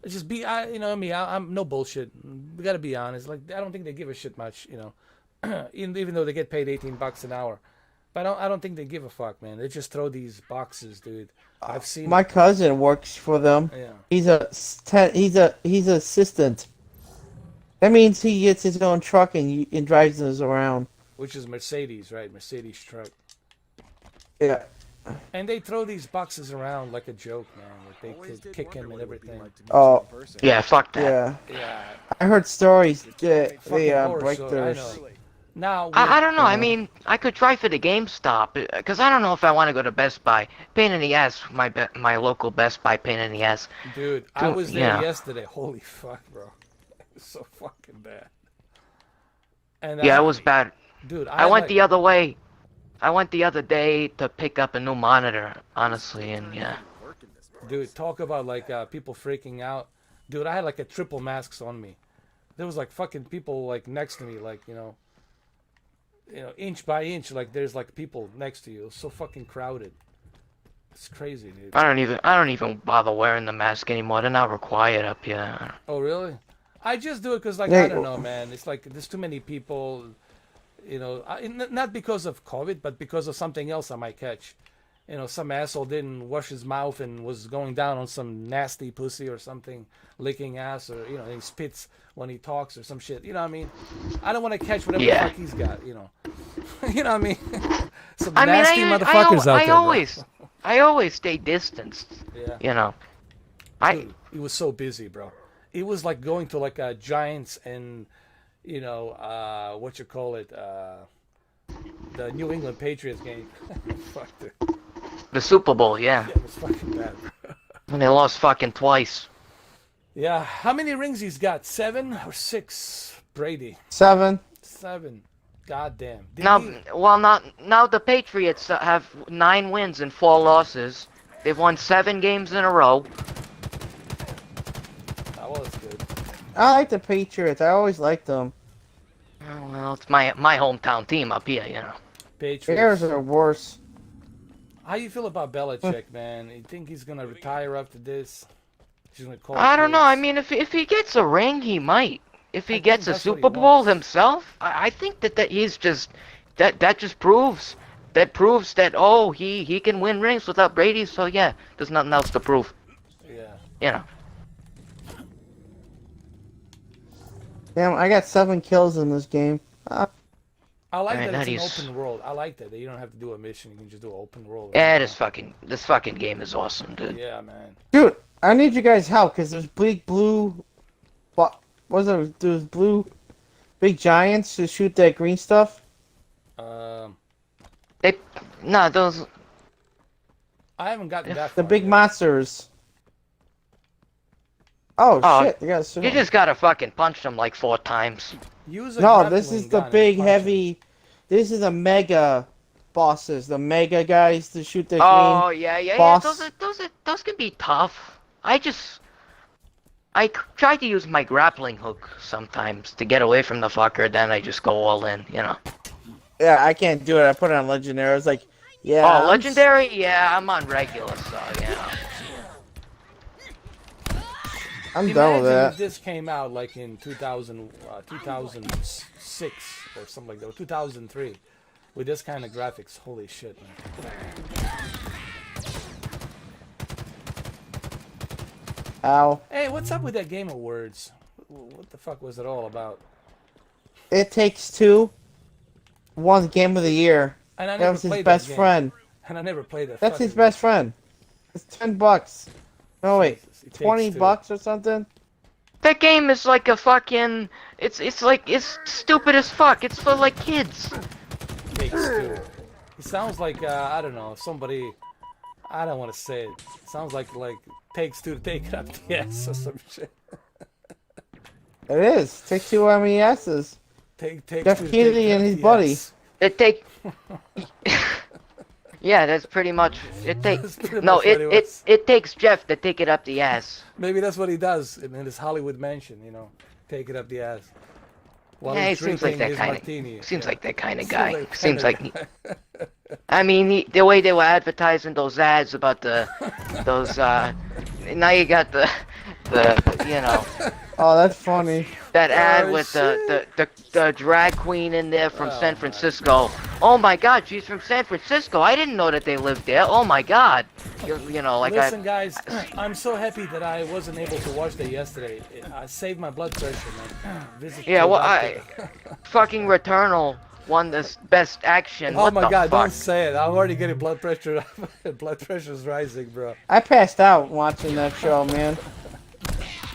just be, you know, I'm no bullshit. We gotta be honest. Like, I don't think they give a shit much, you know. Even though they get paid $18 an hour, But I don't think they give a fuck, man. They just throw these boxes, dude. I've seen. My cousin works for them. Yeah. He's a assistant. That means he gets his own truck and drives us around. Which is Mercedes, right? Mercedes truck. Yeah. And they throw these boxes around like a joke, man. Like they could kick him and everything. Oh. Yeah, fuck that. Yeah. Yeah. I heard stories that Fucking they horror break show, their. I know. Now, I don't know. I mean, I could try for the GameStop because I don't know if I want to go to Best Buy. Pain in the ass. My local Best Buy. Pain in the ass. dude, I Dude, was there yeah. yesterday. Holy fuck, bro. It was so fucking bad. And Yeah, it was bad. Dude, I went the other way. I went the other day to pick up a new monitor, honestly, and yeah. Dude, talk about like people freaking out. Dude, I had like a triple masks on me. There was like fucking people like next to me, like you know, inch by inch, like there's like people next to you. It was so fucking crowded. It's crazy, dude. I don't even bother wearing the mask anymore. They're not required up here. Oh really? I just do it because like Yeah. I don't know, man. It's like there's too many people. You know, not because of COVID, but because of something else I might catch. You know, some asshole didn't wash his mouth and was going down on some nasty pussy or something, licking ass, or you know, he spits when he talks or some shit. You know what I mean? I don't want to catch whatever Yeah. the fuck he's got. You know, you know what I mean? Some I mean, nasty motherfuckers out there. I always stay distanced. Yeah. You know. Dude, he was so busy, bro. It was like going to like a Giants and you know what you call it, the New England Patriots game. Fuck, dude. The Super Bowl, yeah. Yeah, it was fucking bad, bro. When they lost fucking twice. Yeah, how many rings he's got? 7 or 6? Brady. 7. 7. Goddamn. Did Now, he- well, now the Patriots have 9 wins and 4 losses. They've won 7 games in a row. Oh, well, that's good. I like the Patriots. I always liked them. Oh, well, it's my hometown team up here, you know. Bears Patriots. are worse. How you feel about Belichick, man? You think he's gonna retire after this? He's gonna call. I don't know. quits? I mean, if he gets a ring, he might. If he I think gets a that's what he Super Bowl wants. himself, I think that he's just that just proves that oh he can win rings without Brady. So yeah, there's nothing else to prove. Yeah. You know. Damn, I got 7 kills in this game. I like Alright, that it's now an he's- open world. I like that you don't have to do a mission. You can just do an open world. Yeah, this fucking game is awesome, dude. Yeah, man. Dude, I need you guys' help because there's big blue. What was it? There's blue, big giants to shoot that green stuff. Those I haven't gotten that The far big yet. monsters. Oh, Oh, shit! They got a you just gotta fucking punch them like 4 times. Use a No, this grappling is the gun and big punch heavy. This is a mega bosses. The mega guys to shoot the Oh green. yeah. boss. Those can be tough. I try to use my grappling hook sometimes to get away from the fucker. Then I just go all in, you know. Yeah, I can't do it. I put it on legendary. I was like, yeah. Oh, legendary? Yeah, I'm on regular, so yeah. I'm Imagine done with if that. this came out like in 2006 or something like that, or 2003, with this kind of graphics. Holy shit, man. Ow. Hey, what's up with that Game Awards? What the fuck was it all about? It Takes Two won the game of the year. And I That never was his played best that game. friend. And I never played that. That's his fucking best friend. It's $10. No wait, Jesus, It Takes 20 Two. bucks or something. That game is like a fucking. It's stupid as fuck. It's for like kids. Takes Two. It sounds like I don't know, somebody. I don't want to say it. It sounds like Takes Two to take it up the ass or some shit. It is. Takes Two MESs. Takes Jeff Two to Kennedy take it and up his the buddy. ass. It take. Yeah, that's pretty much. It That's takes. pretty No, much what it was. it takes Jeff to take it up the ass. Maybe that's what he does in his Hollywood mansion, you know, take it up the ass. While Yeah, he's he seems like drinking that his kind martini. of. Seems Yeah. like that kind of Seems guy. like Seems like. kinda I mean, the way they were advertising those ads about those. Now you got the, you know. Oh, that's funny. that ad Oh, with shit. the drag queen in there from Oh, San my Francisco. Oh my God, she's from San Francisco. I didn't know that they lived there. Oh my God. You know, like Listen, guys, I'm so happy that I wasn't able to watch that yesterday. I saved my blood pressure, man. Visit Yeah, your well, doctor. fucking Returnal won this best action. Oh What my the God! fuck? Don't say it. I'm already getting blood pressure. Blood pressure's rising, bro. I passed out watching that show, man.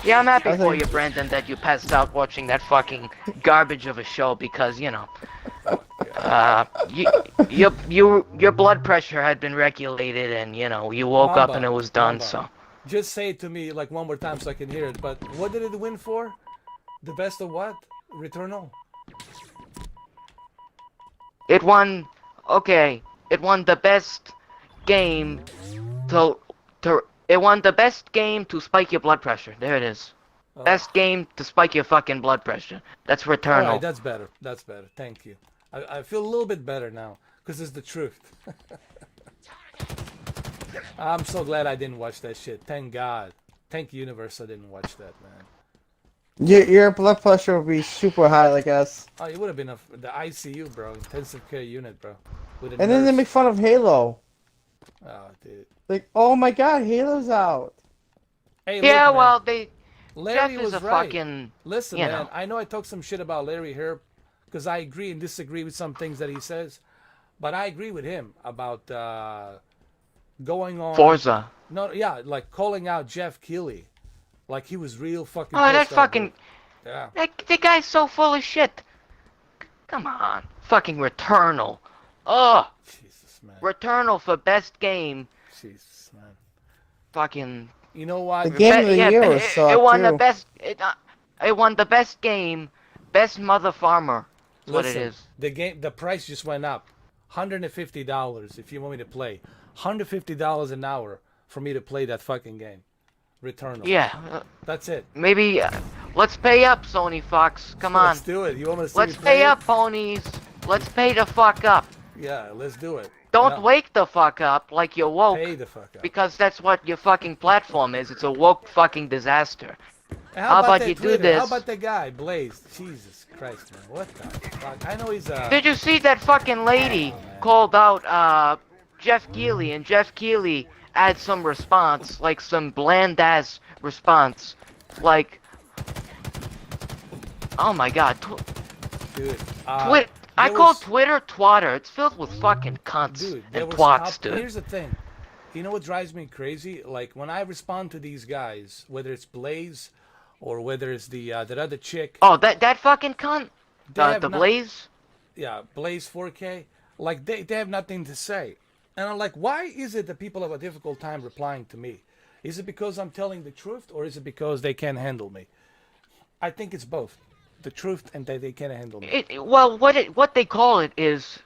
Yeah, I'm happy I for think- you, Brandon, that you passed out watching that fucking garbage of a show because, you know, your blood pressure had been regulated and, you know, you woke up Mamba, and it was done, Mamba. so. Just say it to me like one more time so I can hear it. But what did it win for? The best of what? Returnal. It won, okay, it won the best game it won the best game to spike your blood pressure. There it is. Oh. Best game to spike your fucking blood pressure. That's Returnal. Alright, that's better. That's better. Thank you. I feel a little bit better now because it's the truth. I'm so glad I didn't watch that shit. Thank God. Thank universe I didn't watch that, man. Your blood pressure will be super high like us. Oh, it would have been the ICU, bro. Intensive care unit, bro. With a And then they nurse. make fun of Halo. Oh, dude. Like, oh my God, Halo's out. Hey, Yeah, look, man. well, Jeff Larry is was a right. fucking, Listen, you man, know. I know I talk some shit about Larry here because I agree and disagree with some things that he says, but I agree with him about going on. Forza. No, yeah, like calling out Jeff Keighley, like he was real fucking. Oh, that pissed off, fucking, dude. Yeah. that guy's so full of shit. Come on. Fucking Returnal. Ugh. Jesus, man. Returnal for best game. Jesus, man. Fucking. You know what? The game of the year was it won the too. best. It won the best game, best mother farmer. That's what it Listen, is. the price just went up. $150 if you want me to play. $150 an hour for me to play that fucking game. Returnal. Yeah. That's it. Maybe let's pay up, Sony Fox. Come on. Let's do it. You want me to see Let's me play pay it? up, ponies. Let's pay the fuck up. Yeah, let's do it. Don't Yeah, wake the fuck up like you're woke. Pay the fuck up. Because that's what your fucking platform is. It's a woke fucking disaster. And how about that you do Twitter? this? How about the guy, Blaze? Jesus Christ, man. What the fuck? I know he's Did you see that fucking lady called out Jeff Keighley, and Jeff Keighley had some response, like some bland ass response, like, oh my God, dude. I there call was- Twitter twatter. It's filled with fucking cunts Dude, there and was twats, dude. Here's the thing. You know what drives me crazy? Like when I respond to these guys, whether it's Blaze or whether it's that other chick. Oh, that fucking cunt, They have the not- Blaze. Yeah, Blaze 4K. Like they have nothing to say. And I'm like, why is it that people have a difficult time replying to me? Is it because I'm telling the truth or is it because they can't handle me? I think it's both. The truth and that they can't handle me. Well, what they call it is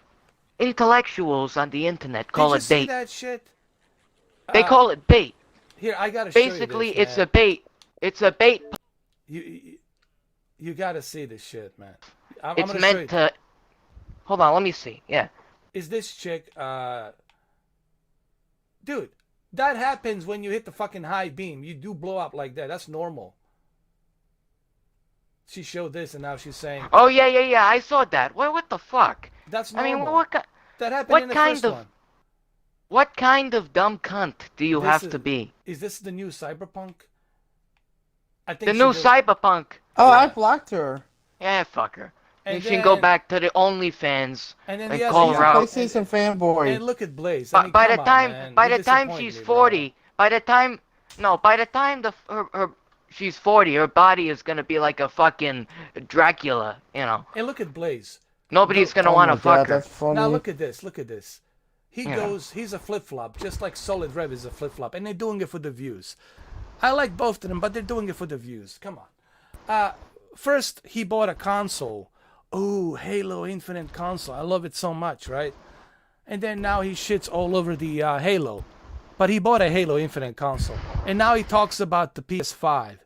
intellectuals on the internet call Did you it see bait. that shit? They call it bait. Here, I gotta show you Basically, this, it's man. a bait. It's a bait. You gotta see this shit, man. I'm It's gonna show you. meant to. Hold on, let me see. Yeah. Is this chick, dude, that happens when you hit the fucking high beam. You do blow up like that. That's normal. She showed this and now she's saying, Oh yeah. I saw that. What the fuck? that's I normal. mean, what that happened what in the kind first of- one. what kind of dumb cunt do you This have is- to be? Is this the new Cyberpunk? I think The she new did- cyberpunk. Oh, Yeah. I blocked her. Yeah, fuck her. You And should go then- back to the OnlyFans And then and the other call guy- her out. PlayStation fanboy. And look at Blaze. I mean, By come the on, time, man. by You the time disappoint she's me, bro. 40, by the time her she's 40, her body is gonna be like a fucking Dracula. You know, And look at Blaze. nobody's gonna Oh want my to fuck God, her. that's funny. Now look at this. Look at this. He Yeah. goes. He's a flip flop, just like Solid Rev is a flip flop, and they're doing it for the views. I like both of them, but they're doing it for the views. Come on. First he bought a console. Ooh, Halo Infinite console. I love it so much, right? And then now he shits all over the Halo. But he bought a Halo Infinite console, and now he talks about the PS5.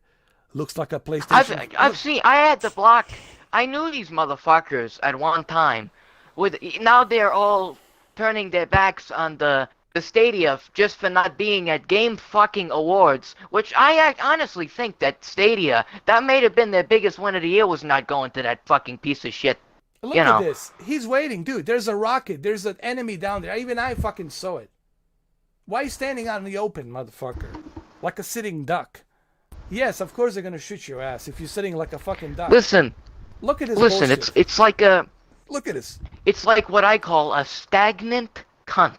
Looks like a PlayStation. I've seen. I had to block. I knew these motherfuckers at one time. Now they're all turning their backs on the the Stadia just for not being at Game fucking Awards, which honestly think that Stadia, that may have been their biggest win of the year, was not going to that fucking piece of shit. Look You at know. this. He's waiting, dude. There's a rocket. There's an enemy down there. Even I fucking saw it. Why are you standing out in the open, motherfucker? Like a sitting duck. Yes, of course they're gonna shoot your ass if you're sitting like a fucking duck. Listen, Look at this listen, bullshit. it's like a, Look at this. it's like what I call a stagnant cunt.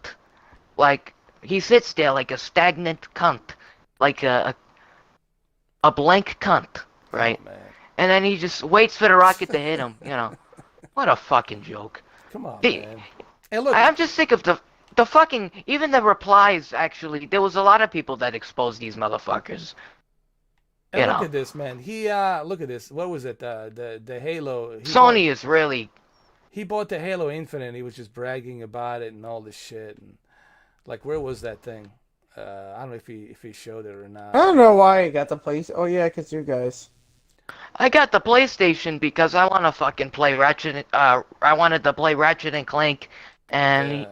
Like, he sits there like a stagnant cunt. Like a blank cunt, right? Oh, man. And then he just waits for the rocket to hit him, you know. What a fucking joke. Come on, The- man. Hey, look. I'm just sick of the fucking, even the replies, actually, there was a lot of people that exposed these motherfuckers. Hey, you look know. at this, man. He look at this. What was it? The Halo. Sony is really, He bought the Halo Infinite. And he was just bragging about it and all this shit. And like, where was that thing? I don't know if he showed it or not. I don't know why I got the place. Oh yeah, 'cause you guys. I got the PlayStation because I want to fucking play Ratchet, I wanted to play Ratchet and Clank and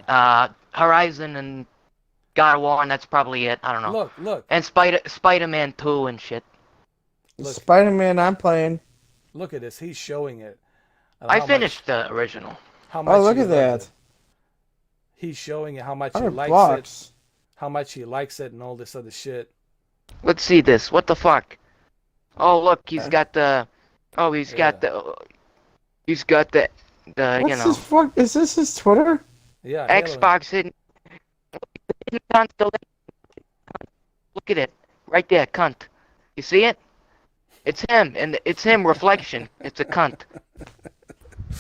Horizon and God of War, and that's probably it. I don't know. Look, And Spider-Man 2 and shit. Look. Spider-Man, I'm playing. look at this. He's showing it. And I how finished the original. How much Oh, look he at loves that. it. He's showing it how much he 100 likes it, bucks. how much he likes it, and all this other shit. Let's see this. What the fuck? Oh, look, he's got the. Oh, he's got the. He's got the. What's You know, this fuck? Is this his Twitter? Yeah. Halo. Xbox hidden console. Look at it, right there, cunt. You see it? It's him, and it's him. Reflection. It's a cunt.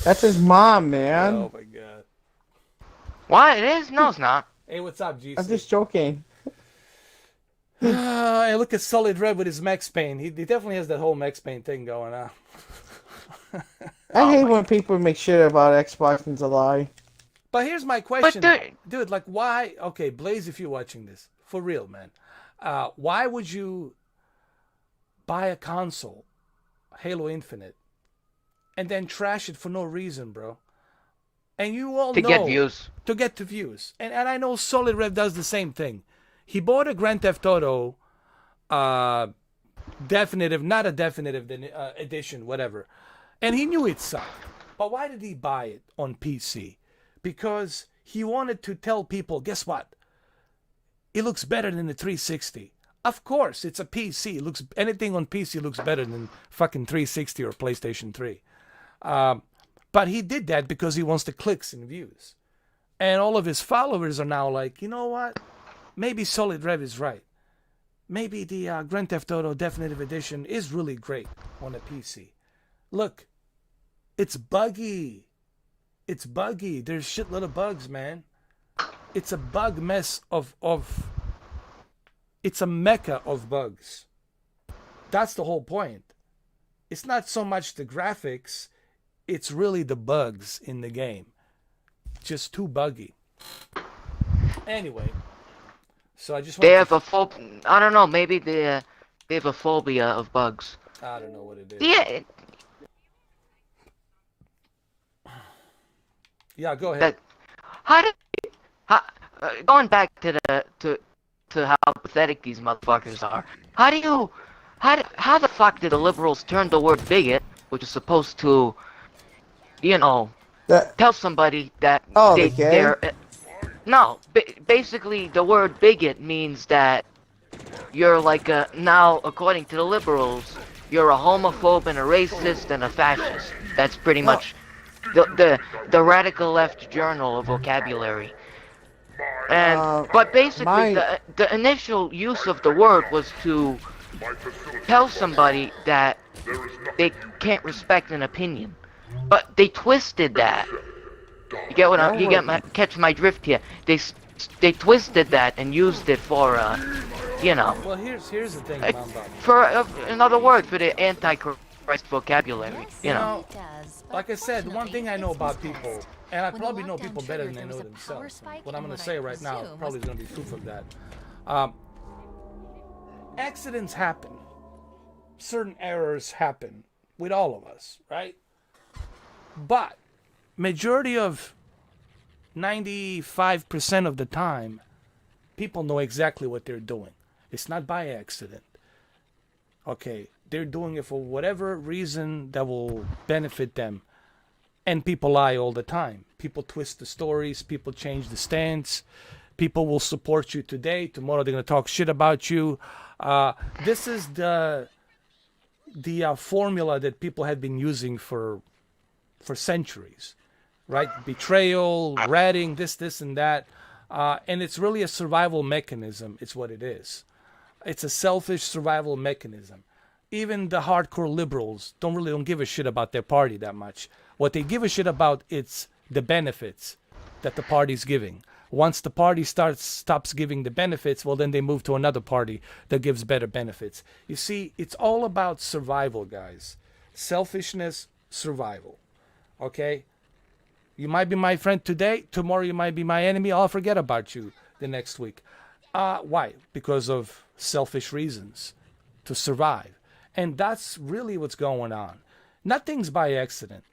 That's his mom, man. Oh my god. What? It is? No, it's not. Hey, what's up, GC? I'm just joking. Hey, look at Solid Red with his Max Payne. He definitely has that whole Max Payne thing going on. I hate when people make shit about Xbox and a lie. But here's my question, there- dude. Like, why? Okay, Blaze, if you're watching this, for real, man, why would you buy a console, Halo Infinite, and then trash it for no reason, bro? And you all To know get views. to get the views, and I know Solid Red does the same thing. He bought a Grand Theft Auto, definitive, not a definitive edition, whatever, and he knew it sucked. But why did he buy it on PC? Because he wanted to tell people, guess what? It looks better than the 360. Of course, it's a PC. It looks anything on PC looks better than fucking 360 or PlayStation 3. But he did that because he wants the clicks and views. And all of his followers are now like, you know what? Maybe Solid Rev is right. Maybe the Grand Theft Auto Definitive Edition is really great on a PC. Look, it's buggy. It's buggy. There's shitload of bugs, man. It's a bug mess of it's a mecca of bugs. That's the whole point. It's not so much the graphics, it's really the bugs in the game. Just too buggy. Anyway, so I just They want have I don't know. Maybe they have a phobia of bugs. I don't know what it is. Yeah. Yeah, go ahead. That. Going back to how pathetic these motherfuckers are. How the fuck did the liberals turn the word bigot, which is supposed to, you know, That tell somebody that Oh, they, the gay? they're no, basically the word bigot means that you're like a, now according to the liberals, you're a homophobe and a racist and a fascist. That's pretty much the radical left journal of vocabulary. And but basically the initial use of the word was to tell somebody that they can't respect an opinion. But they twisted that. You get what catch my drift here. They twisted that and used it for you know, Well, here's the thing, Mamba. for another word for the anti-Christ vocabulary. You know. Like I said, one thing I know about people, and I probably know people better than they know themselves. What I'm going to say right now probably is going to be proof of that. Accidents happen. Certain errors happen with all of us, right? But majority of 95% of the time, People know exactly what they're doing. It's not by accident. Okay, they're doing it for whatever reason that will benefit them. And people lie all the time. People twist the stories. People change the stance. People will support you today. Tomorrow they're going to talk shit about you. This is the formula that people have been using for centuries, right? Betrayal, ratting, this, and that. And it's really a survival mechanism. It's what it is. It's a selfish survival mechanism. Even the hardcore liberals don't give a shit about their party that much. What they give a shit about is the benefits that the party's giving. Once the party stops giving the benefits, well, then they move to another party that gives better benefits. You see, it's all about survival, guys. Selfishness, survival. Okay? You might be my friend today. Tomorrow you might be my enemy. I'll forget about you the next week. Why? Because of selfish reasons. To survive. And that's really what's going on. Nothing's by accident.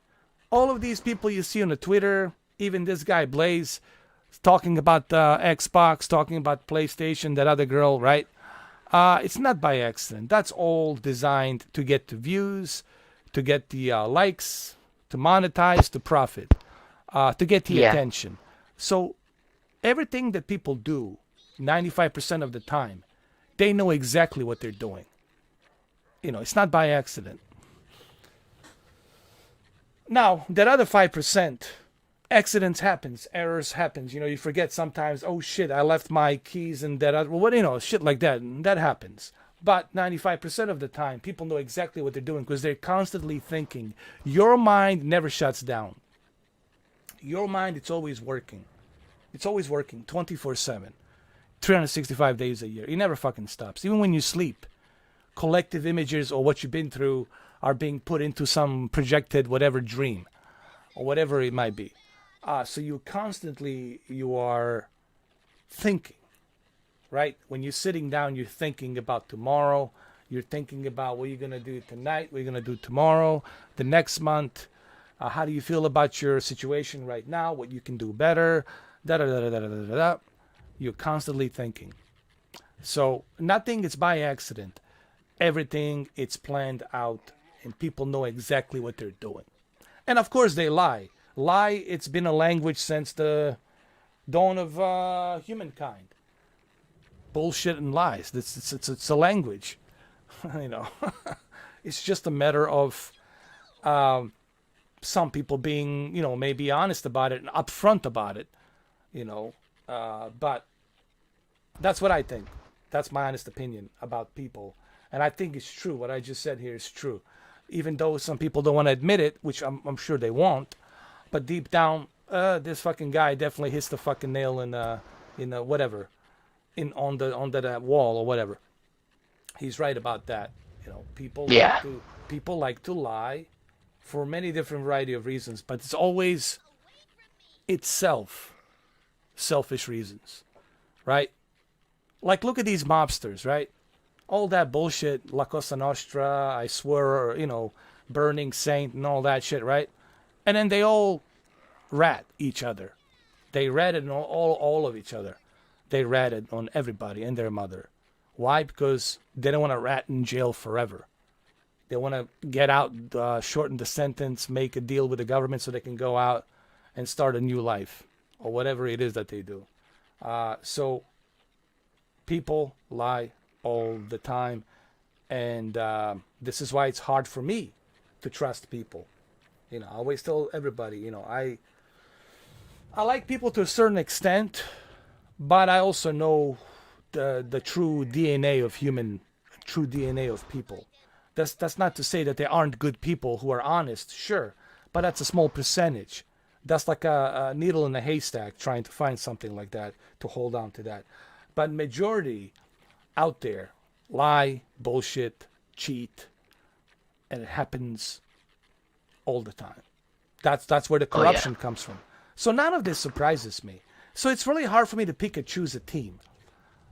All of these people you see on the Twitter, even this guy Blaze, talking about Xbox, talking about PlayStation, that other girl, right? It's not by accident. That's all designed to get the views, to get the likes, to monetize, to profit, to get the attention. So everything that people do, 95% of the time, they know exactly what they're doing. You know, it's not by accident. Now, that other 5%, accidents happens, errors happens. You know, you forget sometimes, oh shit, I left my keys in that other, well, what, you know, shit like that. And that happens. But 95% of the time, people know exactly what they're doing because they're constantly thinking. Your mind never shuts down. Your mind, it's always working. It's always working 24/7, 365 days a year. It never fucking stops. Even when you sleep, collective images or what you've been through are being put into some projected whatever dream or whatever it might be. So you are thinking, right? When you're sitting down, you're thinking about tomorrow. You're thinking about what you're going to do tonight, what you're going to do tomorrow, the next month. How do you feel about your situation right now? What you can do better? You're constantly thinking. So nothing is by accident. Everything it's planned out, and people know exactly what they're doing. And of course they lie. Lie, it's been a language since the dawn of humankind. Bullshit and lies. It's a language. You know, it's just a matter of some people being, you know, maybe honest about it and upfront about it. You know, but that's what I think. That's my honest opinion about people. And I think it's true. What I just said here is true. Even though some people don't want to admit it, which I'm sure they won't. But deep down, this fucking guy definitely hits the fucking nail in whatever, on that wall or whatever. He's right about that. You know, people like to lie for many different variety of reasons, but it's always selfish reasons, right? Like, look at these mobsters, right? All that bullshit, La Cosa Nostra, I swear, you know, Burning Saint and all that shit, right? And then they all rat each other. They ratted on all of each other. They ratted on everybody and their mother. Why? Because they don't want to rat in jail forever. They want to get out, shorten the sentence, make a deal with the government so they can go out and start a new life or whatever it is that they do. So people lie all the time, and this is why it's hard for me to trust people. You know, I always tell everybody, you know, I like people to a certain extent, but I also know the true DNA of people. That's not to say that there aren't good people who are honest, sure, but that's a small percentage. That's like a needle in a haystack trying to find something like that to hold on to that. But majority out there lie, bullshit, cheat, and it happens all the time. That's where the corruption comes from. So none of this surprises me. So it's really hard for me to pick and choose a team,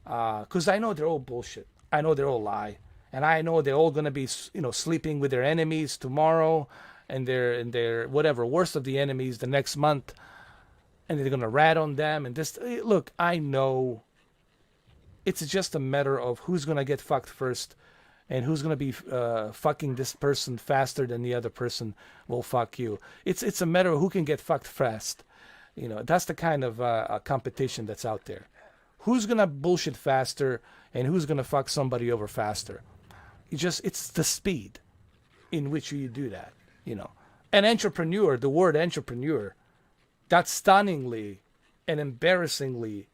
because I know they're all bullshit. I know they're all lie, and I know they're all gonna be, you know, sleeping with their enemies tomorrow, and they're whatever, worst of the enemies the next month, and they're gonna rat on them. And this, look, I know It's just a matter of who's gonna get fucked first, and who's gonna be fucking this person faster than the other person will fuck you. It's a matter of who can get fucked fast. You know, that's the kind of competition that's out there. Who's gonna bullshit faster, and who's gonna fuck somebody over faster? It's the speed in which you do that. You know, an entrepreneur. The word entrepreneur, that's stunningly and embarrassingly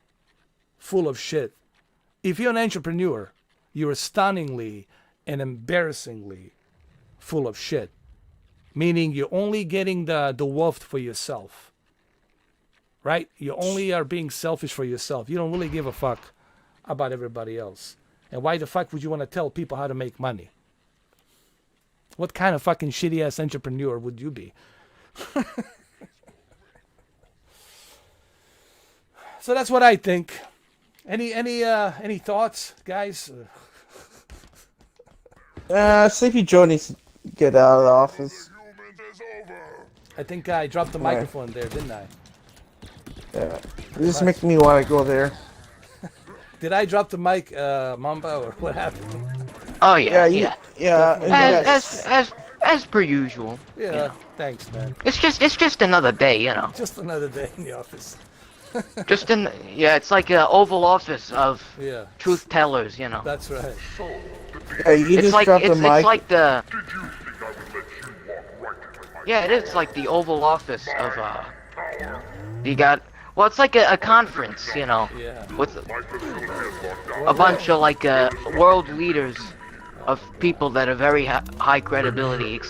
full of shit. If you're an entrepreneur, you're stunningly and embarrassingly full of shit. Meaning you're only getting the wealth for yourself. Right? You only are being selfish for yourself. You don't really give a fuck about everybody else. And why the fuck would you want to tell people how to make money? What kind of fucking shitty ass entrepreneur would you be? So that's what I think. Any thoughts, guys? Sleepy Joe needs to get out of the office. Argument is over. I think I dropped the Right. microphone there, didn't I? Yeah. You just make me want to go there. Did I drop the mic, Mamba, or what happened? Oh yeah, Yeah, yeah. you, yeah. As per usual. Yeah, thanks, man. It's just another day, you know. Just another day in the office. It's like an Oval Office of Yeah, truth tellers, you know. that's right. Yeah, you It's just like dropped the it's mic. like the Did you think I would let you walk right into my yeah, it is like the Oval Office of you got well, it's like a conference, you know, Yeah. with My facility is locked down. a bunch of like world leaders of people that are very high credibility.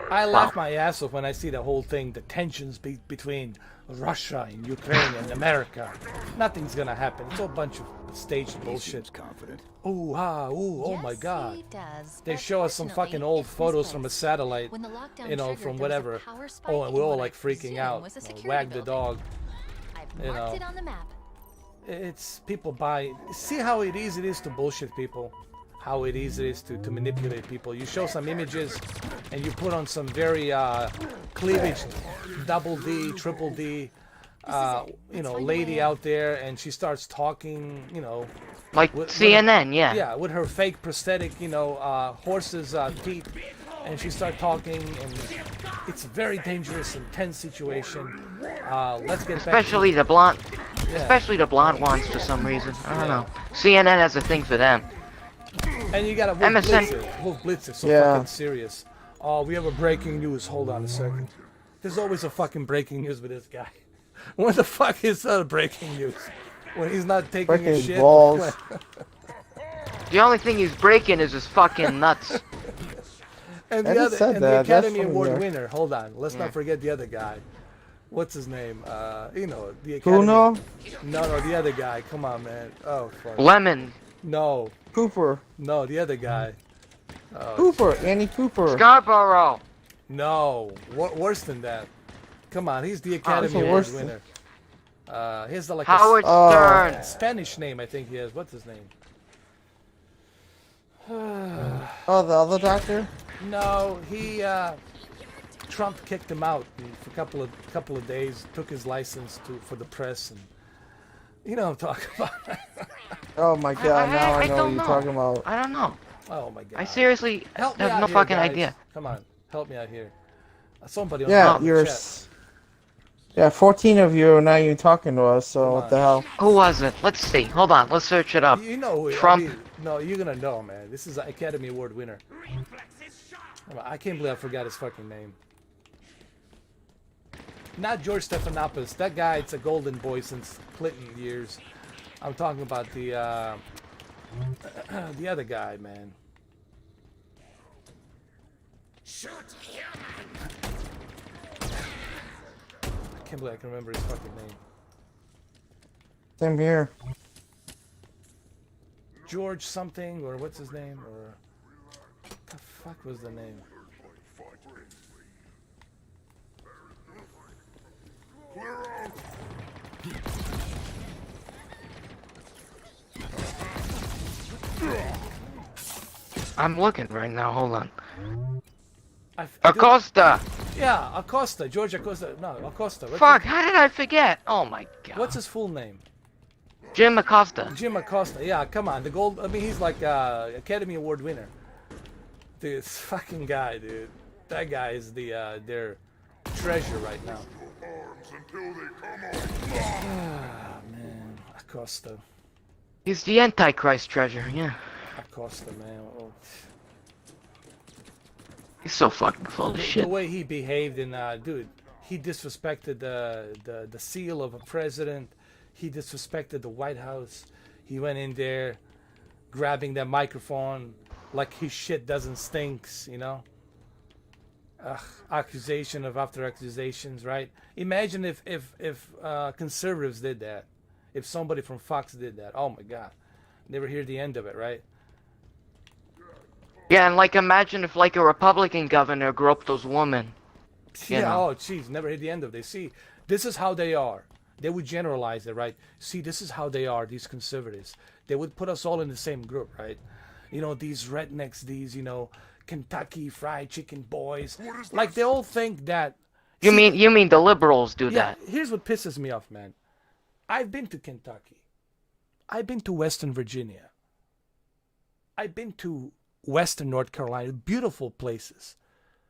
I laugh my ass off when I see the whole thing, the tensions between Russia and Ukraine and America. Nothing's gonna happen. It's all a bunch of staged bullshit. Confident. Ooh, oh my Yes, god. he does. They But show us some fortunately, fucking old it's photos from a misplaced. satellite, When the lockdown you know, triggered, from there was a whatever. power spike Oh, and we're in all what like I freaking presume out. was a You know, security wag the building. dog. I've You marked know. it on the map. It's people buy. See how easy it is to bullshit people. How easy it is to manipulate people. You show some images, and you put on some very cleavage, double D, triple D, you know, lady out there, and she starts talking, you know, Like What- CNN, yeah. yeah, with her fake prosthetic, you know, horse's teeth, and she starts talking, and it's a very dangerous, intense situation. Let's get Especially the blonde, Yeah. especially the blonde ones for some reason. I don't know. CNN has a thing for them. back. And you gotta Wolf MSN. Blitzer. Wolf Blitzer, so Yeah. fucking serious. Oh, we have a breaking news. Hold on a second. There's always a fucking breaking news with this guy. When the fuck is breaking news? When he's not taking a Fucking shit. balls. The only thing he's breaking is his fucking nuts. And I the just other, said and that. the That's Academy from Award there. winner. Hold on, let's Yeah. not forget the other guy. What's his name? You know, the Academy. Kuno? No, the other guy. Come on, man. Oh fuck. Lemon, No, Cooper. no, the other guy. Cooper. Annie Cooper. Scarborough. No, worse than that. Come on, he's the it's Academy the Award worst winner. He's the, like Howard Oh. Stern. Spanish name, I think he has. What's his name? Oh, the other doctor? No, he Trump kicked him out for a couple of days. Took his license for the press, and you know what I'm talking about. Oh my god, now I know what don't you're know. talking about. I don't know. Oh my god. I seriously Help me have out no here, fucking guys. idea. Come on, help me out here. Somebody on Yeah, the you're. chat. Yeah, 14 of you are not even talking to us, so Come what on. the hell? Who was it? Let's see. Hold on. Let's search it up. You know who Trump. I mean, no, you're gonna know, man. This is an Academy Award winner. Come on, I can't believe I forgot his fucking name. Not George Stephanopoulos. That guy, it's a golden boy since Clinton years. I'm talking about the the other guy, man. I can't believe I can remember his fucking name. Same here. George something, or what's his name, or the fuck was the name? Clear out. I'm looking right now. Hold on. I do- Acosta. Yeah, Acosta, George Acosta. No, Acosta. Fuck. How did I forget? Oh my god. What's his full name? Jim Acosta. Jim Acosta. Yeah, come on. The gold. I mean, he's like Academy Award winner. This fucking guy, dude. That guy is their treasure right now. Arms until they come on. Ah, man. Acosta. He's the Antichrist treasure, yeah. Acosta, man. Oh. He's so fucking full of The shit. way he behaved in, dude, he disrespected the seal of a president. He disrespected the White House. He went in there, grabbing that microphone like his shit doesn't stinks, you know. Accusation of after accusations, right? Imagine if conservatives did that. If somebody from Fox did that, oh my God, never hear the end of it, right? Yeah, and like imagine if like a Republican governor groped those women. You Yeah, know. oh jeez, never hear the end of it. See, this is how they are. They would generalize it, right? See, this is how they are, these conservatives. They would put us all in the same group, right? You know, these rednecks, these, you know, Kentucky Fried Chicken boys. Like, they all think that... You mean the liberals do Yeah, that? here's what pisses me off, man. I've been to Kentucky. I've been to Western Virginia. I've been to Western North Carolina. Beautiful places.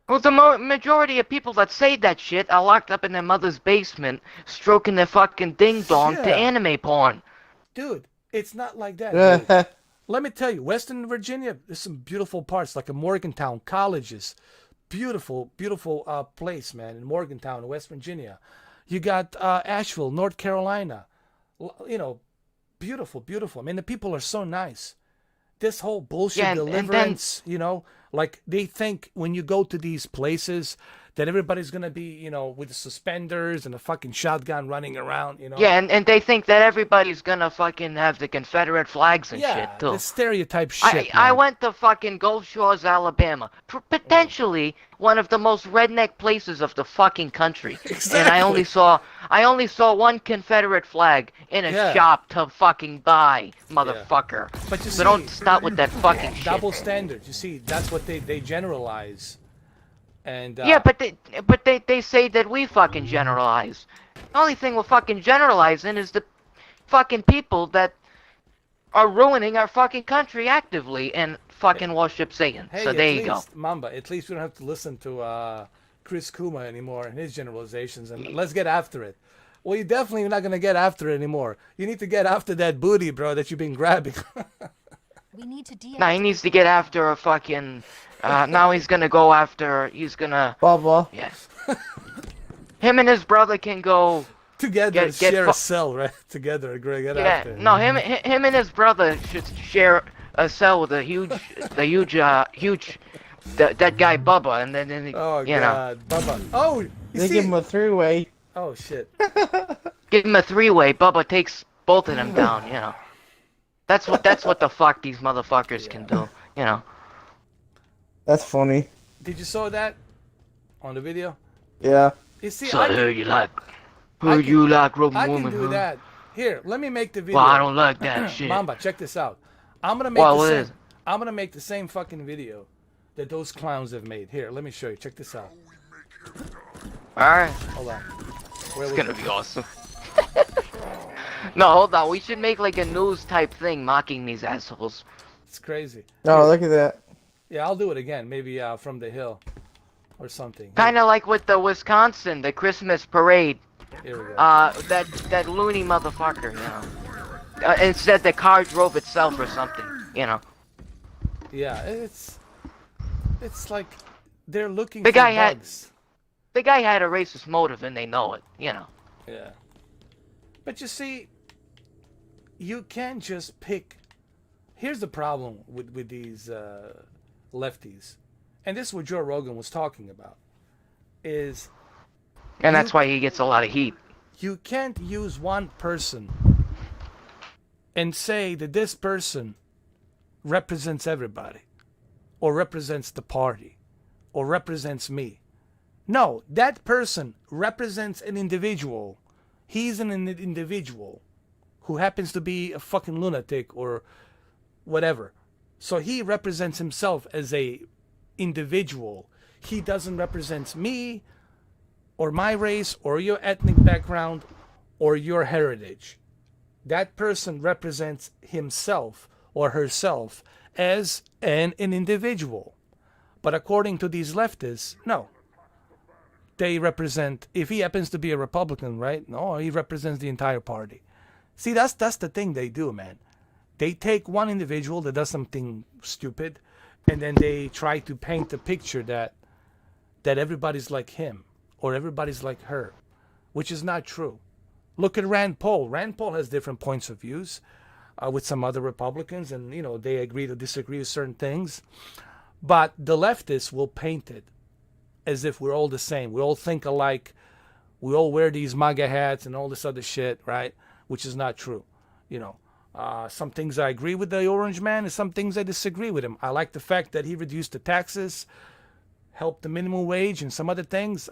Well, the majority of people that say that shit are locked up in their mother's basement, stroking their fucking ding dong to Yeah. anime porn. Dude, it's not like that, dude. Yeah. Let me tell you, Western Virginia, there's some beautiful parts, like in Morgantown, colleges. Beautiful, beautiful place, man, in Morgantown, West Virginia. You got Asheville, North Carolina. You know, beautiful, beautiful. I mean, the people are so nice. This whole bullshit Yeah, and then- deliverance, you know, like they think when you go to these places that everybody's going to be, you know, with the suspenders and a fucking shotgun running around, you know. Yeah, and they think that everybody's gonna fucking have the Confederate flags and Yeah, shit too. the stereotype shit. I man. went to fucking Gulf Shores, Alabama. Potentially one of the most redneck places of the fucking country. And I only saw one Confederate flag in a Yeah. shop to fucking buy, motherfucker. But you So see, don't start with that fucking shit. double standards. You see, that's what they generalize. And Yeah, but they say that we fucking generalize. The only thing we're fucking generalizing is the fucking people that are ruining our fucking country actively and fucking worship Satan. hey, So at there you go. least, Mamba, at least we don't have to listen to Chris Kuma anymore and his generalizations, and let's get after it. Well, you're definitely not gonna get after it anymore. You need to get after that booty, bro, that you've been grabbing. We need to deactivate. Now he needs to get after a fucking. Now he's gonna go after. He's gonna. Bubba. Yeah. Him and his brother can go. Together, Get share fu- a cell, right? Together, Greg, get Yeah. after it. No, him and his brother should share a cell with the huge, that guy Bubba, and then Oh you know, God, Bubba. Oh, you They see? give him a three-way. Oh shit. give him a three-way. Bubba takes both of them down. You know. That's what the fuck these motherfuckers can do. You know. That's funny. Did you saw that on the video? Yeah. You see, So I who you like? I Who can- you like, rubbing I can woman? do huh? that. Here, let me make the video. Well, I don't like that shit. Mamba, check this out. I'm gonna make Well, the what same. is it? I'm gonna make the same fucking video that those clowns have made. Here, let me show you. Check this out. All right. Hold on. Where It's was gonna it? be awesome. No, hold on. We should make like a news type thing mocking these assholes. It's crazy. No, look at that. Yeah, I'll do it again. Maybe from the hill or something. Kind of like with the Wisconsin, the Christmas parade. Here we go. That loony motherfucker, you know. It said the car drove itself or something, you know. Yeah, it's like they're looking The for guy had- bugs. The guy had a racist motive and they know it, you know. Yeah. But you see, you can't just pick. Here's the problem with these lefties, and this is what Joe Rogan was talking about, is And that's why he gets a lot of heat. you can't use one person and say that this person represents everybody, or represents the party, or represents me. No, that person represents an individual. He's an individual who happens to be a fucking lunatic or whatever. So he represents himself as a individual. He doesn't represent me or my race or your ethnic background or your heritage. that person represents himself or herself as an individual. But according to these leftists, no. They represent, if he happens to be a Republican, right? No, he represents the entire party. See, that's the thing they do, man. They take one individual that does something stupid, and then they try to paint a picture that everybody's like him or everybody's like her, which is not true. Look at Rand Paul. Rand Paul has different points of views with some other Republicans, and they agree to disagree with certain things. But the leftists will paint it as if we're all the same. We all think alike. We all wear these MAGA hats and all this other shit, right? Which is not true. Some things I agree with the orange man, and some things I disagree with him. I like the fact that he reduced the taxes, helped the minimum wage, and some other things,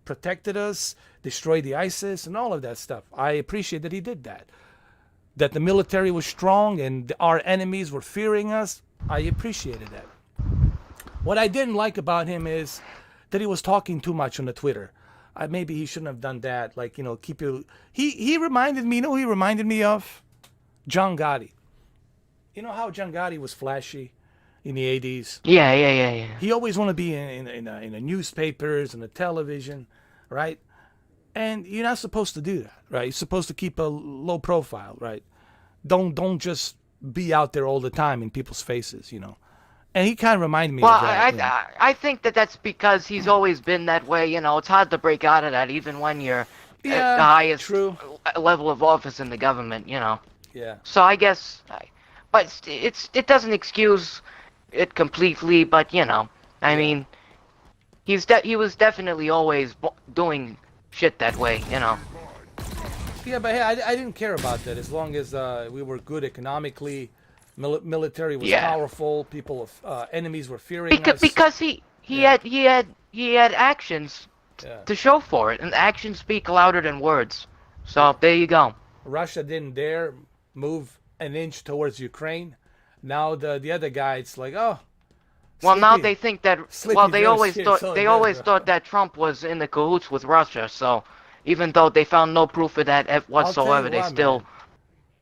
protected us, destroyed the ISIS, and all of that stuff. I appreciate that he did that. That the military was strong and our enemies were fearing us. I appreciated that. What I didn't like about him is that he was talking too much on the Twitter. Maybe he shouldn't have done that. Like, keep your... He reminded me, who he reminded me of? John Gotti. You know how John Gotti was flashy in the 80s? Yeah. He always wanted to be in the newspapers and the television, right? And you're not supposed to do that, right? You're supposed to keep a low profile, right? Don't just be out there all the time in people's faces, And he kind of reminded me of that. I think that's because he's always been that way. It's hard to break out of that, even when you're at the highest level of office in the government. Yeah. So I guess, but it doesn't excuse it completely. But I mean, he was definitely always doing shit that way. Yeah, but hey, I didn't care about that as long as we were good economically. Military was powerful. People, enemies were fearing us. Because he had actions to show for it, and actions speak louder than words. So there you go. Russia didn't dare move an inch towards Ukraine. Now the other guy, it's like, oh. Well, now they think that. Well, they always thought that Trump was in the cahoots with Russia. So even though they found no proof of that whatsoever, they still. Man.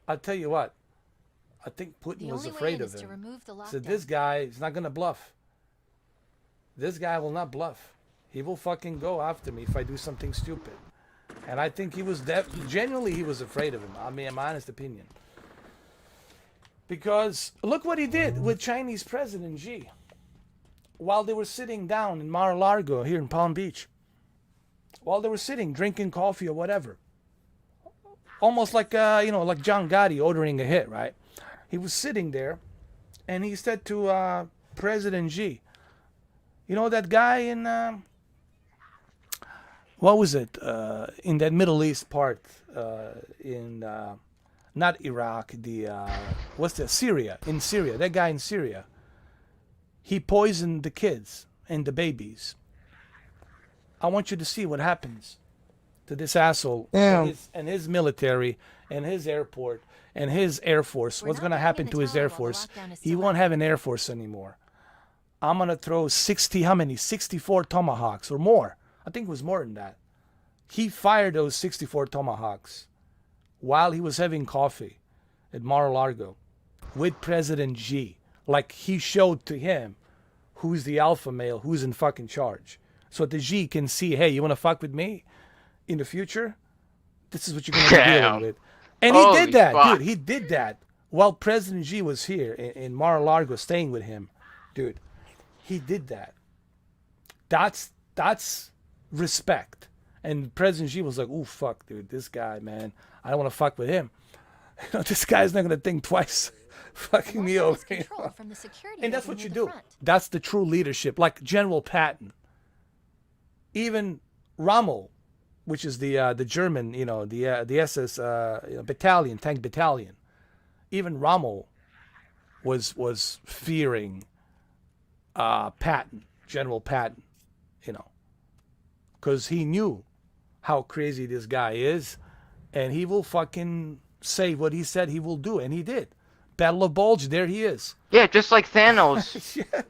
I'll tell you what. I think Putin was afraid of him. So this guy is not gonna bluff. This guy will not bluff. He will fucking go after me if I do something stupid. And I think he was genuinely he was afraid of him. I mean, my honest opinion. Because look what he did with Chinese President Xi. While they were sitting down in Mar-a-Lago here in Palm Beach. While they were sitting, drinking coffee or whatever. Almost like like John Gotti ordering a hit, right? He was sitting there, and he said to President Xi, that guy in, what was it, in that Middle East part, in, not Iraq, Syria, in Syria, that guy in Syria, he poisoned the kids and the babies. I want you to see what happens to this asshole and his military and his airport and his Air Force. What's going to happen to his Air Force? He won't have an Air Force anymore. I'm going to throw 64 Tomahawks or more. I think it was more than that. He fired those 64 Tomahawks while he was having coffee at Mar-a-Lago with President Xi. Like he showed to him who's the alpha male, who's in fucking charge. So the Xi can see, hey, you want to fuck with me in the future? This is what you're going to be dealing with. And he did that, dude. He did that while President Xi was here in Mar-a-Lago staying with him. Dude, he did that. That's respect. And President Xi was like, ooh, fuck, dude, this guy, man. I don't want to fuck with him. This guy's not going to think twice fucking me over. And that's what you do. That's the true leadership. Like General Patton. Even Rommel, which is the German, the SS battalion, tank battalion. Even Rommel was fearing Patton, General Patton, because he knew how crazy this guy is, and he will fucking say what he said he will do, and he did. Battle of Bulge, there he is. Yeah, just like Thanos. Yeah.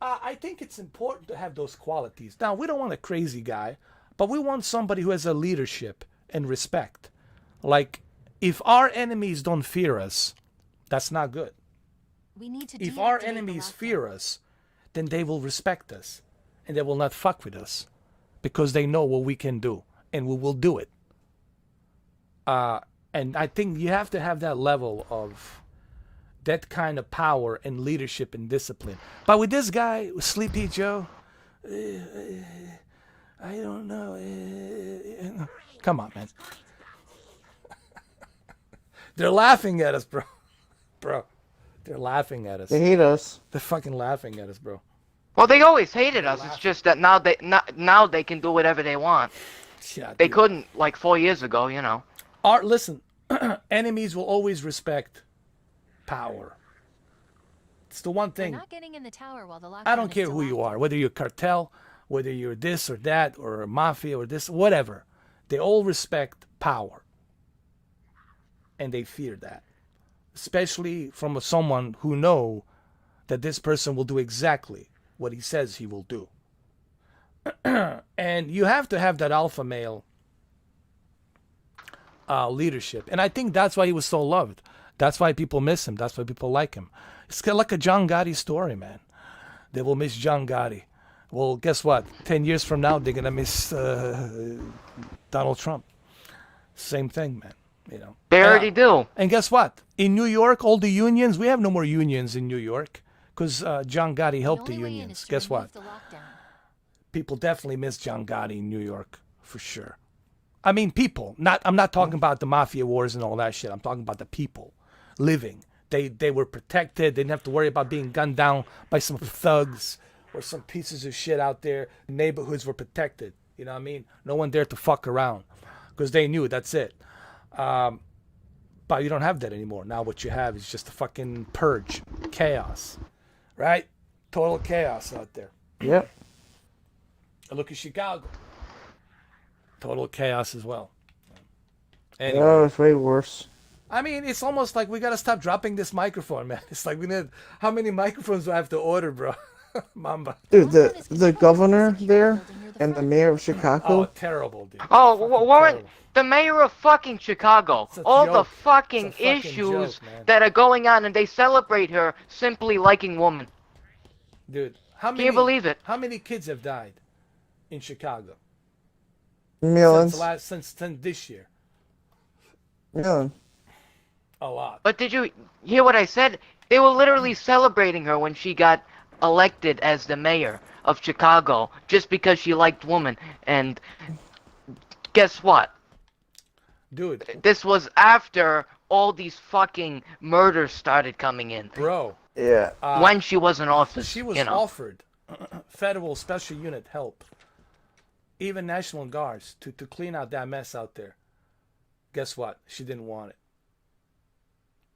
I think it's important to have those qualities. Now, we don't want a crazy guy, but we want somebody who has a leadership and respect. Like, if our enemies don't fear us, that's not good. We need to If our deactivate the enemies lockdown. fear us, then they will respect us and they will not fuck with us because they know what we can do and we will do it. And I think you have to have that level of that kind of power and leadership and discipline. But with this guy, Sleepy Joe, I don't know. Come on, man. They're laughing at us, bro. Bro, they're laughing at us. They hate us. They're fucking laughing at us, bro. Well, they always hated us. It's just that now they can do whatever they want. Yeah, They dude. couldn't like 4 years ago, you know. Listen, enemies will always respect power. It's the one We're thing. not getting in the tower while the lockdown I don't is care still who you active. are, whether you're cartel, whether you're this or that, or a mafia or this, whatever. They all respect power. And they fear that. Especially from someone who know that this person will do exactly what he says he will do. And you have to have that alpha male leadership. And I think that's why he was so loved. That's why people miss him. That's why people like him. It's kind of like a John Gotti story, man. They will miss John Gotti. Well, guess what? 10 years from now, they're going to miss Donald Trump. Same thing, man. You know. They already do. And guess what? In New York, all the unions, we have no more unions in New York because John Gotti helped the only way in unions. is to Guess what? remove the lockdown. People definitely miss John Gotti in New York for sure. I mean, people. I'm not talking about the mafia wars and all that shit. I'm talking about the people living. They were protected. They didn't have to worry about being gunned down by some thugs or some pieces of shit out there. Neighborhoods were protected. You know what I mean? No one dared to fuck around because they knew that's it. But you don't have that anymore. Now what you have is just a fucking purge, chaos, right? Total chaos out there. Yep. And look at Chicago. Total chaos as well. Anyway, Oh, it's way worse. I mean, it's almost like we gotta stop dropping this microphone, man. It's like we need. How many microphones do I have to order, bro? Mamba. Dude, Lockdown is the controlled by governor security there building near the and the front. mayor of Oh, Chicago, terrible, dude. Oh, Fucking Warren, terrible. the mayor of fucking Chicago. It's a All the joke. fucking It's a fucking issues joke, man. that are going on, and they celebrate her simply liking women. Dude, how many? Can you believe it? How many kids have died in Chicago millions, since this year? million. A lot. But did you hear what I said? They were literally celebrating her when she got elected as the mayor of Chicago just because she liked women. And guess what? Dude, This was after all these fucking murders started coming in. bro, Yeah. When she was in office, she was you know. offered federal special unit help, even National Guards, to clean out that mess out there. Guess what? She didn't want it.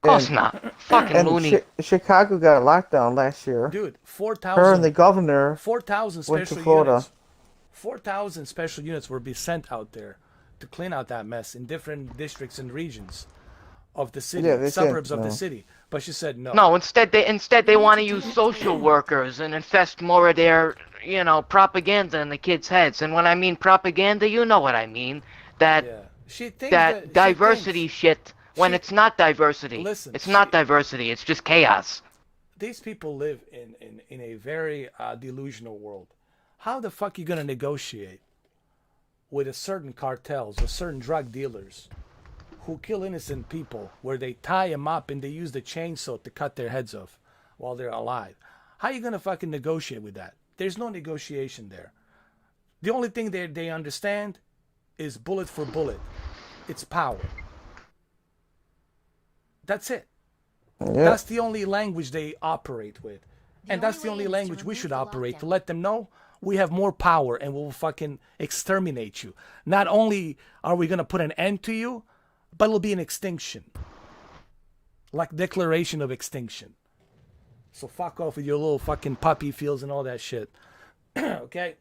Of course And- not. Fucking And loony. Chicago got a lockdown last year. Dude, Her and the 4,000 governor 4,000 went to special Florida. units. 4,000 special units will be sent out there to clean out that mess in different districts and regions of the city, Yeah, they said suburbs of the no. city. But she said no. No, instead they want to use social workers and infest more of their, you know, propaganda in the kids' heads. And when I mean propaganda, you know what I mean. That Yeah. She thinks that she diversity thinks shit when she- it's not diversity. Listen, it's not she- diversity, it's just chaos. these people live in a very delusional world. How the fuck you gonna negotiate with a certain cartels or certain drug dealers who kill innocent people, where they tie them up and they use the chainsaw to cut their heads off while they're alive? How you gonna fucking negotiate with that? There's no negotiation there. The only thing they understand is bullet for bullet. It's power. That's it. Yeah. That's the only language they operate with. And The that's only the way only is to language we remove should the operate, to lockdown. let them know we have more power and we'll fucking exterminate you. Not only are we going to put an end to you, but it'll be an extinction. Like declaration of extinction. So fuck off with your little fucking puppy fields and all that shit. Okay?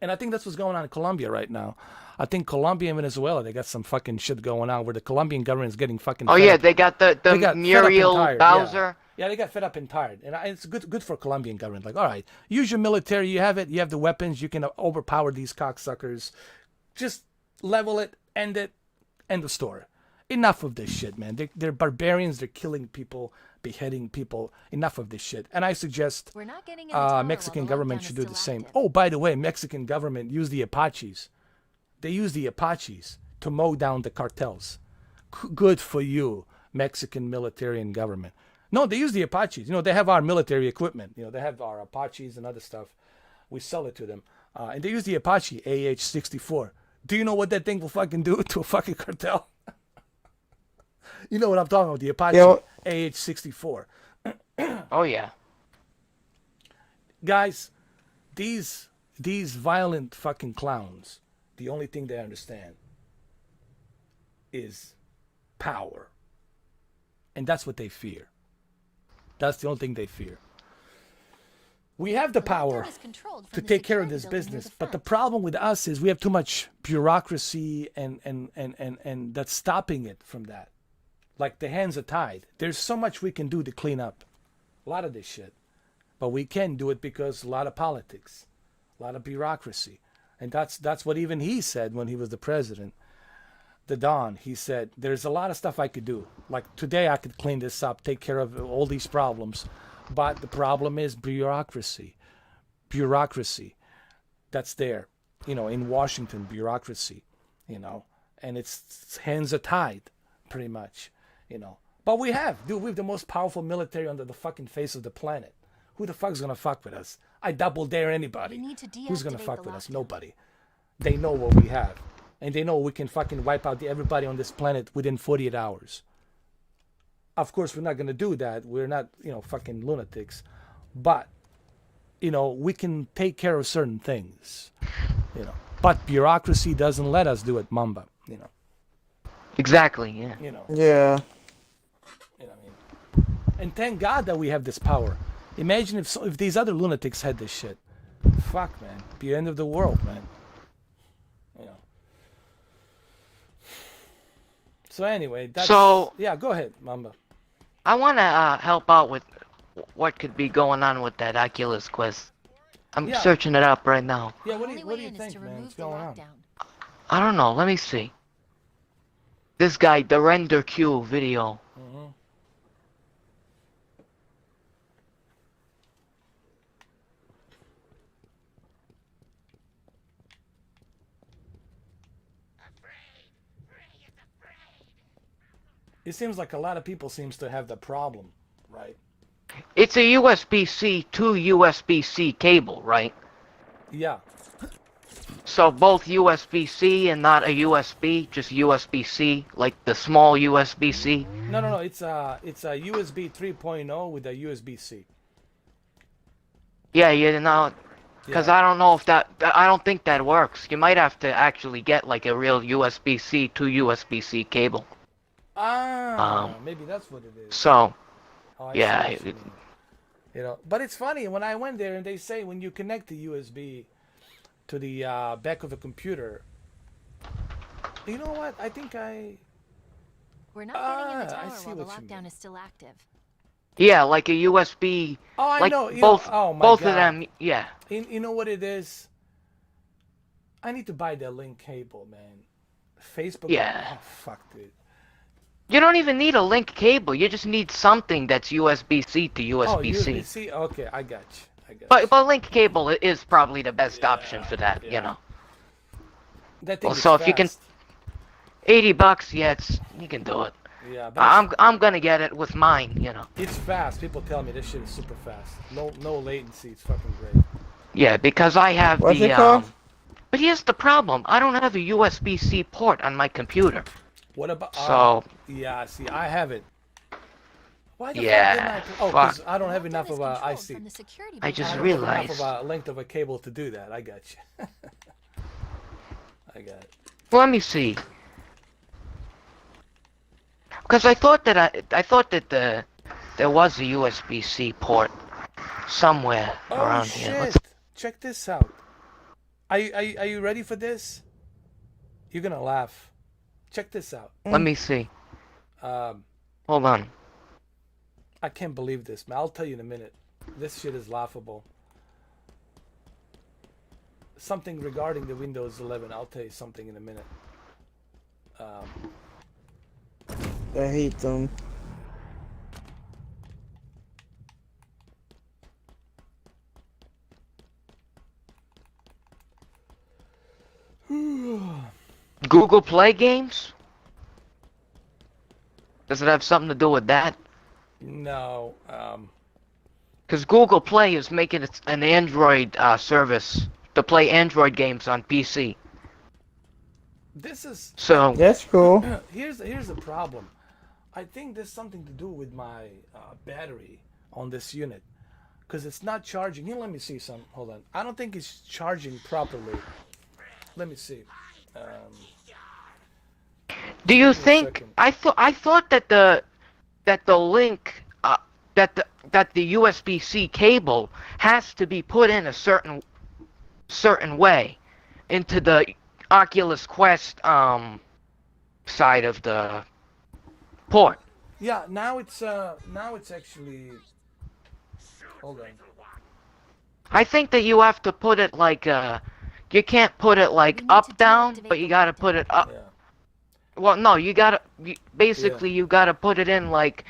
And I think that's what's going on in Colombia right now. I think Colombia and Venezuela, they got some fucking shit going on where the Colombian government is getting fucking Oh fed yeah, up. they got the They got fed up and Muriel tired, Bowser. Yeah, they got fed up and tired. And it's good for Colombian government. Like, all right, use your military. You have it. You have the weapons. You can overpower these cocksuckers. Just level it, end of story. enough of this shit, man. They're barbarians. They're killing people, beheading people. Enough of this shit. And I suggest We're not getting in the tower while Mexican the government lockdown should is do the still same. active. Oh, by the way, Mexican government use the Apaches. They use the Apaches to mow down the cartels. Good for you, Mexican military and government. No, they use the Apaches. They have our military equipment. They have our Apaches and other stuff. We sell it to them. And they use the Apache AH-64. Do you know what that thing will fucking do to a fucking cartel? You know what I'm talking about, the Apache AH-64. Oh yeah. Guys, these violent fucking clowns, the only thing they understand is power. And that's what they fear. That's the only thing they fear. We have the power lockdown is controlled to from the take care of security this building near business, the but the front. problem with us is we have too much bureaucracy and that's stopping it from that. Like the hands are tied. There's so much we can do to clean up a lot of this shit. But we can do it because a lot of politics, a lot of bureaucracy. And that's what even he said when he was the president. The Don, he said, there's a lot of stuff I could do. Like today I could clean this up, take care of all these problems. But the problem is bureaucracy. Bureaucracy. That's there. In Washington, bureaucracy. And its hands are tied, pretty much. But we have the most powerful military under the fucking face of the planet. Who the fuck's gonna fuck with us? I double dare anybody. We need to Who's gonna deactivate fuck the with us? lockdown. Nobody. They know what we have. And they know we can fucking wipe out everybody on this planet within 48 hours. Of course, we're not gonna do that. We're not, fucking lunatics. But, we can take care of certain things. But bureaucracy doesn't let us do it, Mamba. Exactly. Yeah. Yeah. And thank God that we have this power. Imagine if these other lunatics had this shit. Fuck, man. Be the end of the world, man. So anyway, yeah, go ahead, Mamba. I want to help out with what could be going on with that Oculus Quest. I'm Yeah. searching it up right now. Yeah, The what do only you, what way do you in is think, to man? remove What's the going on? lockdown. I don't know. Let me see. This guy, the Render Q video. It seems like a lot of people seems to have the problem, right? It's a USB-C to USB-C cable, right? Yeah. So both USB-C and not a USB, just USB-C, like the small USB-C. No. It's a USB 3.0 with a USB-C. Yeah, because Yeah. I don't know if I don't think that works. You might have to actually get like a real USB-C to USB-C cable. Maybe that's what it is. So, Oh, I yeah, see what you mean. But it's funny when I went there and they say when you connect the USB to the back of a computer. You know what? I think We're not getting in the I tower see while the what you lockdown mean. is still active. yeah, like a USB, Oh, I like know. both, Oh my both God. of them, yeah. You know what it is? I need to buy that link cable, man. Facebook. Yeah. Oh, fuck, dude. You don't even need a link cable. You just need something that's USB-C to Oh, USB-C. USB-C. Okay, I got you. But link cable is probably the best option for that. yeah. That thing Well, is so if you can- fast. $80, yeah, you can do it. Yeah, but it's- I'm gonna get it with mine. it's fast. People tell me this shit is super fast. No latency. It's fucking great. Yeah, because I have What's the it called? But here's the problem. I don't have a USB-C port on my computer. What about? So- yeah, see, I have it. Why the Yeah, fuck didn't I? Oh, fuck. because I don't have Lockdown enough is of a controlled IC. from the security I building. just I don't have realized. enough of a length of a cable to do that. I got you. I got it. Let me see. Because I thought that there was a USB-C port somewhere Oh around shit! here. Let's, Check this out. Are you ready for this? You're gonna laugh. Check this out. let me see. Um, Hold on. I can't believe this, man. I'll tell you in a minute. This shit is laughable. Something regarding the Windows 11. I'll tell you something in a minute. I hate them. Google Play games? Does it have something to do with that? No. Because Google Play is making an Android service to play Android games on PC. This is So, That's cool. here's the problem. I think there's something to do with my battery on this unit, because it's not charging. Here, let me see some. Hold on. I don't think it's charging properly. Let me see. do you me a think second. I thought that the link that the USB-C cable has to be put in a certain way into the Oculus Quest side of the port. Yeah. Now it's actually. Hold on. I think that you have to put it like you can't put it like You need to up down, deactivate but you the gotta put it up. Yeah. Well, no, basically you gotta put it in like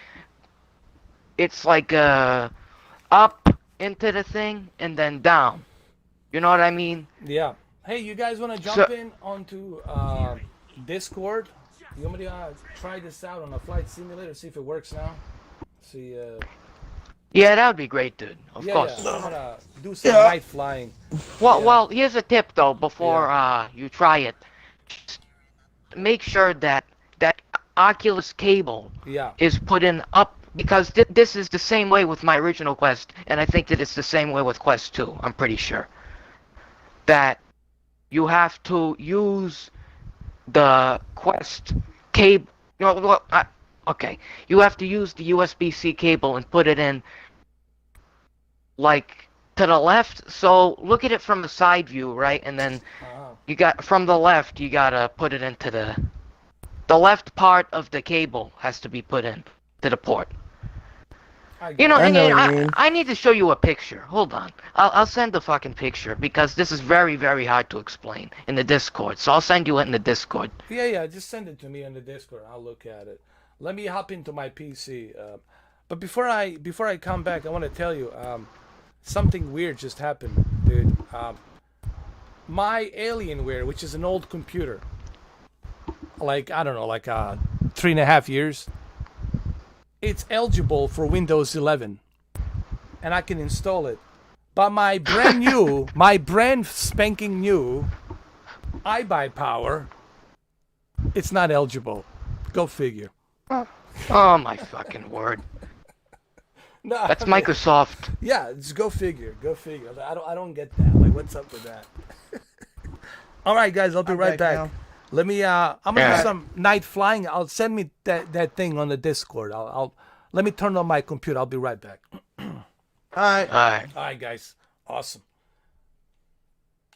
it's like up into the thing and then down. You know what I mean? Yeah. Hey, you guys want to jump So- in onto Discord? You want me to try this out on a flight simulator, see if it works now? See, Yeah, that would be great, dude. Of yeah, course. yeah. I'm gonna do some night flying. Well, Yeah. well, here's a tip though. Before you try it, just make sure that Oculus cable Yeah. is put in up because this is the same way with my original Quest, and I think that it's the same way with Quest 2. I'm pretty sure that you have to use the Quest cable. Okay, you have to use the USB-C cable and put it in like to the left. So look at it from the side view, right? And then you got from the left, you gotta put it into the left part of the cable has to be put in to the port. You know, I know and what you mean. I need to show you a picture. Hold on. I'll send the fucking picture because this is very, very hard to explain in the Discord. So I'll send you it in the Discord. Yeah. Just send it to me on the Discord. I'll look at it. Let me hop into my PC. But before I come back, I want to tell you something weird just happened, dude. My Alienware, which is an old computer, like I don't know, like 3.5 years, it's eligible for Windows 11, and I can install it. But my brand spanking new iBuyPower, it's not eligible. Go figure. Oh my fucking word. No, That's Microsoft. Yeah, just go figure. Go figure. I don't get that. Like, what's up with that? All right, guys, I'll be right back. now. Let me. I'm gonna Yeah. do some night flying. I'll send me that thing on the Discord. I'll let me turn on my computer. I'll be right back. Alright. Alright. All right, guys. Awesome.